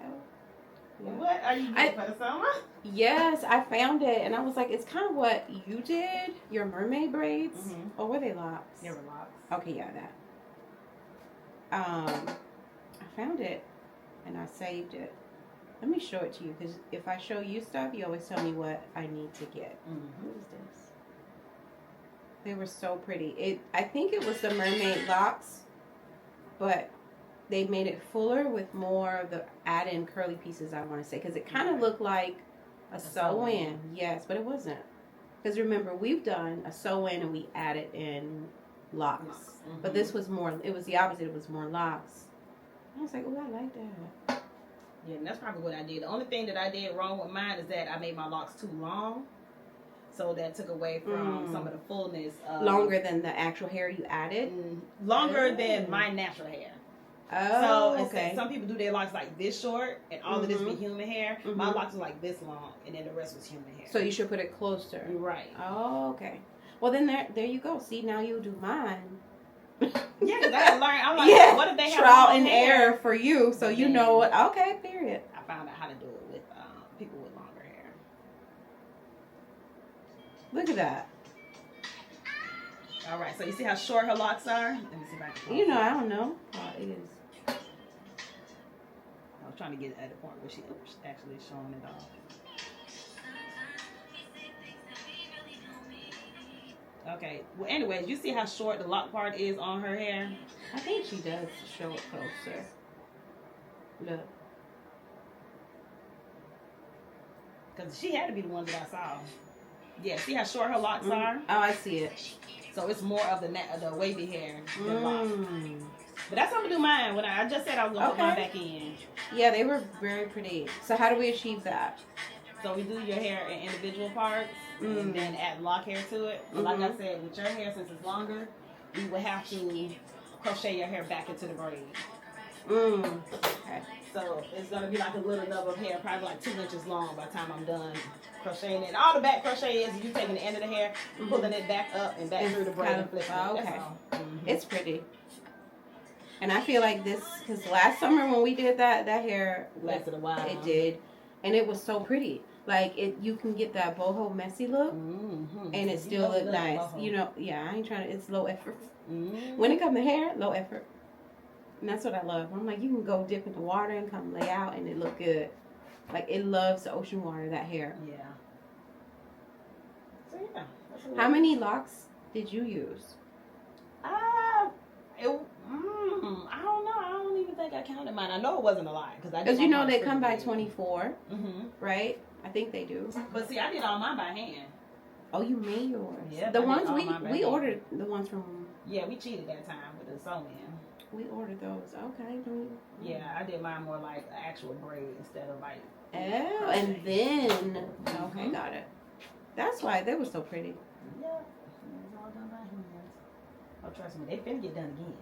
Yeah. What are you doing for the summer? Yes, I found it, and I was like, it's kind of what you did, your mermaid braids. Mhm. Or were they locks? They were locks. Okay, yeah, that. I found it, and I saved it. Let me show it to you, because if I show you stuff, you always tell me what I need to get. Mm-hmm. What is this? They were so pretty. I think it was the mermaid locks, but they made it fuller with more of the add-in curly pieces, I want to say, because it kind of looked like a sew-in. Yes, but it wasn't. Because remember, we've done a sew-in and we added in locks. But this was more, it was the opposite. It was more locks. I was like, oh, I like that. Yeah, and that's probably what I did. The only thing that I did wrong with mine is that I made my locks too long. So that took away from some of the fullness. Longer than the actual hair you added? Longer than my natural hair. Oh, so okay. Some people do their locks like this short, and all of this be human hair. My Mhm. locks are like this long, and then the rest was human hair. So you should put it closer. Right. Oh, okay. Well, then there you go. See, now you'll do mine. Yeah, because I learned. I'm like, Yeah, what if they have trial long and hair? error for you, so you know what. Okay, period. I found out how to do it with people with longer hair. Look at that. All right, so you see how short her locks are? Let me see if I can. You know, I don't know. It is. I was trying to get at the point where she was actually showing it off. Okay. Well, anyways, you see how short the lock part is on her hair? I think she does show it closer. Look. Because she had to be the one that I saw. Yeah, see how short her locks are? Oh, I see it. So it's more of the wavy hair than locks. Mm. But that's how I'm going to do mine. When I just said I was going to put mine back in. Yeah, they were very pretty. So how do we achieve that? So we do your hair in individual parts and then add lock hair to it. But like I said, with your hair, since it's longer, we would have to crochet your hair back into the braid. Okay. So it's gonna be like a little nub of hair, probably like 2 inches long by the time I'm done crocheting it. All the back crochet is you taking the end of the hair, pulling it back up and back through the braid and flipping it. Okay. That's all. It's pretty. And I feel like this, because last summer when we did that hair Lasted a while. It did, and it was so pretty. Like you can get that boho messy look, and it still look nice. Boho. You know, yeah, I ain't trying to. It's low effort. Mm-hmm. When it comes to hair, low effort, and that's what I love. I'm like, you can go dip in the water and come lay out, and it look good. Like it loves the ocean water. That hair. Yeah. So yeah. How many locks did you use? I don't know. I don't even think I counted mine. I know it wasn't a lot Because you know they come by 24, Mm-hmm. right? I think they do. But see, I did all mine by hand. Oh, you made yours. Yeah, the I did ones all mine by we hand. ordered the ones from. Yeah, we cheated that time with the sewing. We ordered those. Okay. Yeah, I did mine more like an actual braid instead of like. Oh, and then okay, got it. That's why they were so pretty. Yeah, it was all done by hand. Oh, trust me, they finna get done again.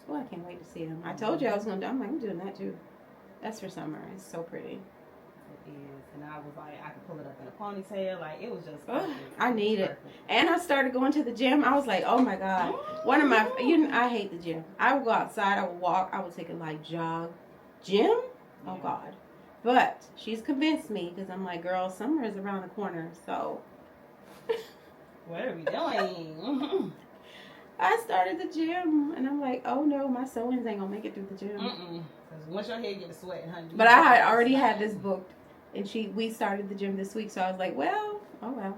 Well, I can't wait to see them. I told you I was gonna do. I'm like, I'm doing that too. That's for summer. It's so pretty. It is, and I was like, I could pull it up in a ponytail. Like it was just. Ugh, Perfect. I need it. And I started going to the gym. I was like, oh my god. One of my, I hate the gym. I would go outside. I would walk. I would take a jog. Gym? Oh god. But she's convinced me because I'm like, girl, summer is around the corner. So. What are we doing? I started the gym, and I'm like, oh no, my sewings ain't gonna make it through the gym. Because once your hair gets sweating, honey. But I had already had this booked, and we started the gym this week, so I was like, well, oh well.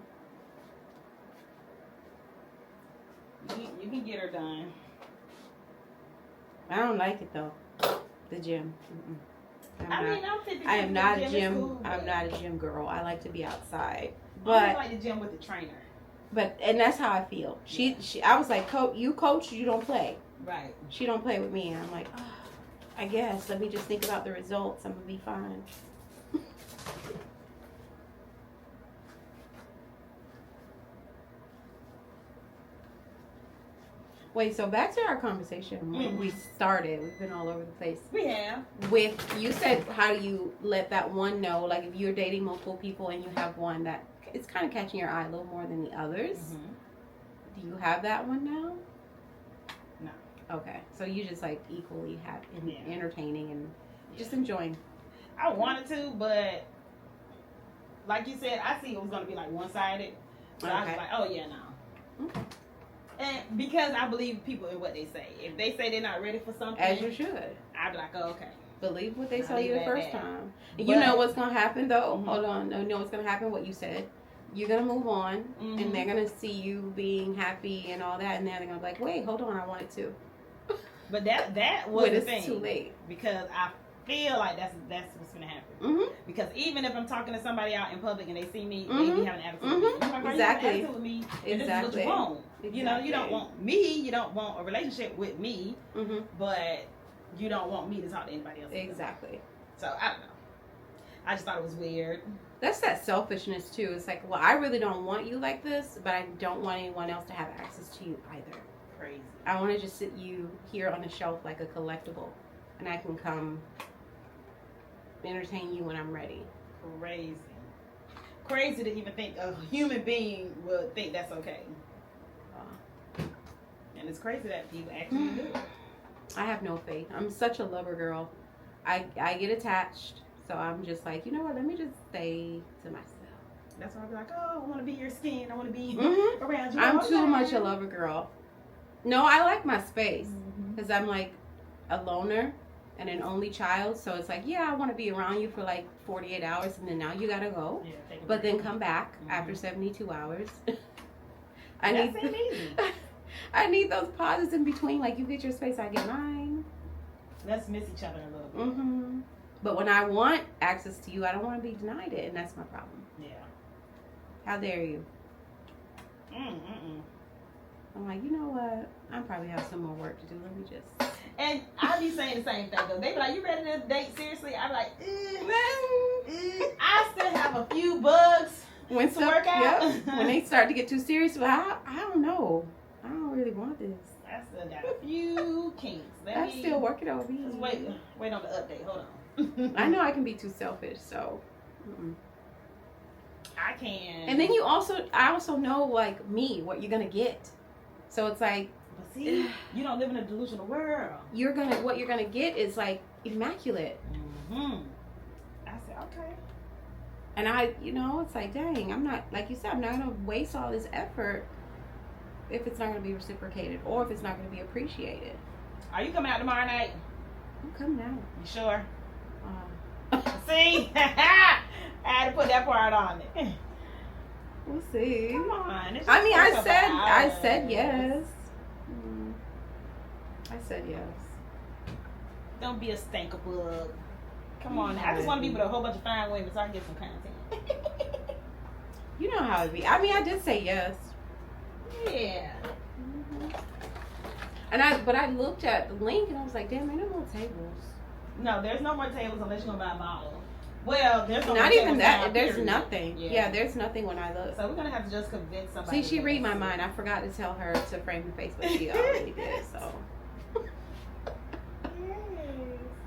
You can get her done. I don't like it though, the gym. I'm 50. I am not a gym. Cool, I'm not a gym girl. I like to be outside, I but like the gym with the trainer. and that's how I feel. She I was like, you coach, you don't play. Right. She don't play with me, and I'm like, oh, I guess let me just think about the results. I'm gonna be fine. Wait, so back to our conversation. When we started, we've been all over the place. We have. With, you said, how do you let that one know? Like, if you're dating multiple people and you have one that is kind of catching your eye a little more than the others, do you have that one now? No. Okay, so you just like equally have entertaining and just enjoying. I wanted to, but like you said, I see it was going to be like one-sided. So I was like, oh yeah, no. Okay. And because I believe people in what they say. If they say they're not ready for something, As you should. I'd be like, oh, okay. Believe what they I'll tell you the leave first that time. But, You know what's gonna happen though? Mhm. Hold on. You know what's gonna happen? What you said. You're gonna move on, and they're gonna see you being happy and all that, and then they're gonna be like, "Wait, hold on, I wanted to." But that was But the it's thing. too late. Because I feel like that's what's gonna happen. Mm-hmm. Because even if I'm talking to somebody out in public and they see me, they Mhm. be having an attitude Mhm. with me. I'm like, "Why you having an attitude with me? And this is what you want. You know, you don't want me. You don't want a relationship with me, Mm-hmm. but you don't want me to talk to anybody else. Exactly. So I don't know. I just thought it was weird. That's that selfishness too. It's like, well, I really don't want you like this, but I don't want anyone else to have access to you either. Crazy. I want to just sit you here on the shelf like a collectible, and I can come entertain you when I'm ready. Crazy to even think a human being would think that's okay. And it's crazy that people actually do it. I have no faith. I'm such a lover girl. I get attached, so I'm just like, you know what? Let me just stay to myself. That's why I'll be like, oh, I want to be your skin. I want to be Mm-hmm. around you. I'm all too day. much a lover girl. No, I like my space because I'm like a loner and an only child. So it's like, yeah, I want to be around you for like 48 hours, and then now you gotta go. Yeah, take a But break. then come back after 72 hours. That seems easy. I need those pauses in between. Like, you get your space, I get mine. Let's miss each other a little bit. Mm-hmm. But when I want access to you, I don't want to be denied it, and that's my problem. Yeah. How dare you? Mm-mm. I'm like, you know what? I probably have some more work to do. Let me just. And I be saying the same thing though. They be like, "You ready to date seriously?" I be like, I still have a few bugs When to work out. Yep. When they start to get too serious, but I don't know. I don't really want this. I still got a few kinks. I'm still working on me. Just wait on the update. Hold on. I know I can be too selfish, so. Mm-mm. I can. And then I also know like me, what you're gonna get. So it's like, but see, you don't live in a delusional world. what you're gonna get is like immaculate. Mm-hmm. I said, okay. And it's like, dang, I'm not, like you said, I'm not gonna waste all this effort if it's not gonna be reciprocated or if it's not gonna be appreciated. Are you coming out tomorrow night? I'm coming out. You sure? See? I had to put that part on it. We'll see. Come on. I mean, I said yes. I said yes. Don't be a stinker bug. Come on. I just want to be with a whole bunch of fine women so I can get some content. You know how it be. I mean, I did say yes. Yeah. But I looked at the link and I was like, damn, ain't no more tables. No, there's no more tables unless you're gonna buy a model. Well, there's no not more even tables that. now, There's period. nothing. Yeah, there's nothing when I look. So we're gonna have to just convince somebody. See, she read my mind. I forgot to tell her to frame the face, but she already did. So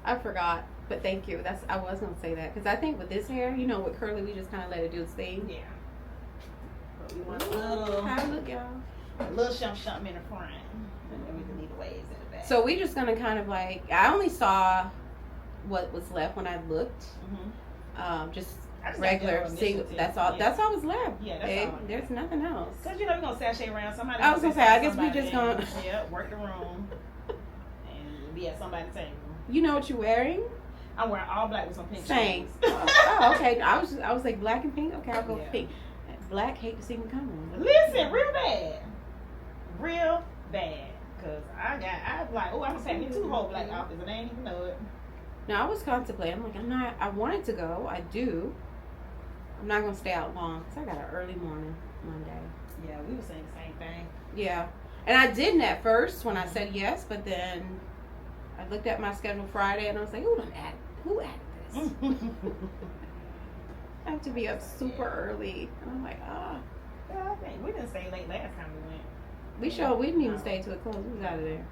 I forgot. But thank you. I was gonna say that because I think with this hair, with curly, we just kind of let it do its thing. Yeah. But we want a little. How look, y'all? A little something in the front, and then we can leave the waves in the back. So we just gonna kind of like. I only saw what was left when I looked. Just regular single. That's all. Yeah. That's all was left. Yeah, that's all. There's nothing else. Cause we're gonna sashay around somebody. I was gonna say. I guess we just gonna. Work the room, and be at somebody's table. You know what you're wearing? I'm wearing all black with some pink. Same. Oh, okay. I was like black and pink. Okay, I'll go with pink. Black, hate to see me come on. Listen, real bad. Cause I was like, oh, I'm gonna pack me 2 whole black outfits, and I ain't even know it. No, I was contemplating. I'm like, I wanted to go. I do. I'm not gonna stay out long because I got an early morning Monday. Yeah, we were saying the same thing. Yeah, and I didn't at first when I said yes, but then I looked at my schedule Friday and I was like, who added this? I have to be up super early, and I'm like, Yeah, I think we didn't stay late last time we went. We didn't even stay till it closed. We was out of there.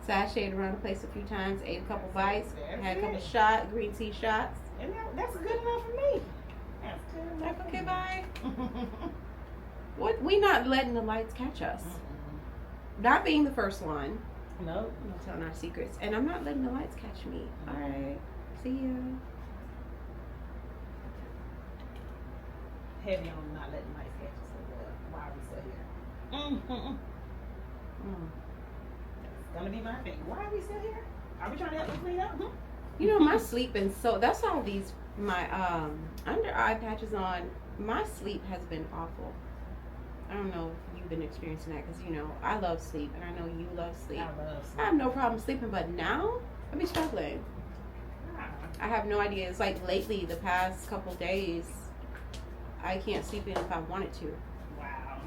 Sashayed around the place a few times, ate a couple bites, had a couple green tea shots. And that's good enough for me. That's good enough. Like, okay, bye. We not letting the lights catch us. Not being the first one. No. I'm not telling our secrets. And I'm not letting the lights catch me. All right. See ya. Heavy on not letting lights catch us. So why are we still here? Gonna be my thing. Why are we still here? Are we trying to help them clean up? My sleep been that's how my under eye patches on. My sleep has been awful. I don't know if you've been experiencing that because I love sleep and I know you love sleep. I love sleep. I have no problem sleeping, but now I be struggling. I have no idea. It's like lately, the past couple days, I can't sleep in if I wanted to. Wow.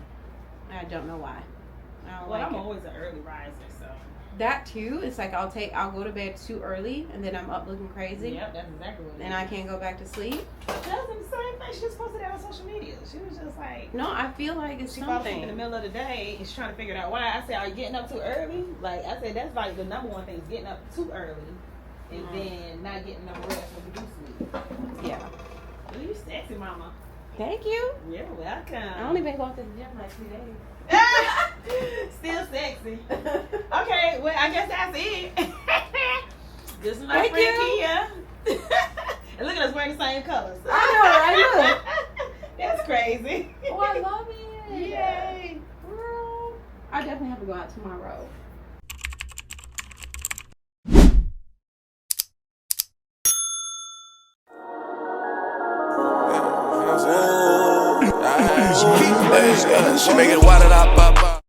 I don't know why. I'm always an early riser, so. That too. It's like I'll go to bed too early and then I'm up looking crazy. Yep, that's exactly what it is. And I can't go back to sleep. That's the same thing. She was posted that on social media. She was just like. No, I feel like it's she falls something. asleep in the middle of the day and she's trying to figure it out why. I said, are you getting up too early? Like, I said, that's like the number one thing is getting up too early and then not getting enough rest when you do sleep. Yeah. Well, you sexy, mama. Thank you. You're welcome. I only been going to the gym like 2 days. Still sexy. Okay, well, I guess that's it. This is my Thank friend you. Keya. And look at us wearing the same colors. I know, right? Look. That's crazy. Oh, I love it. Yay. Girl. I definitely have to go out tomorrow. She make it wild up.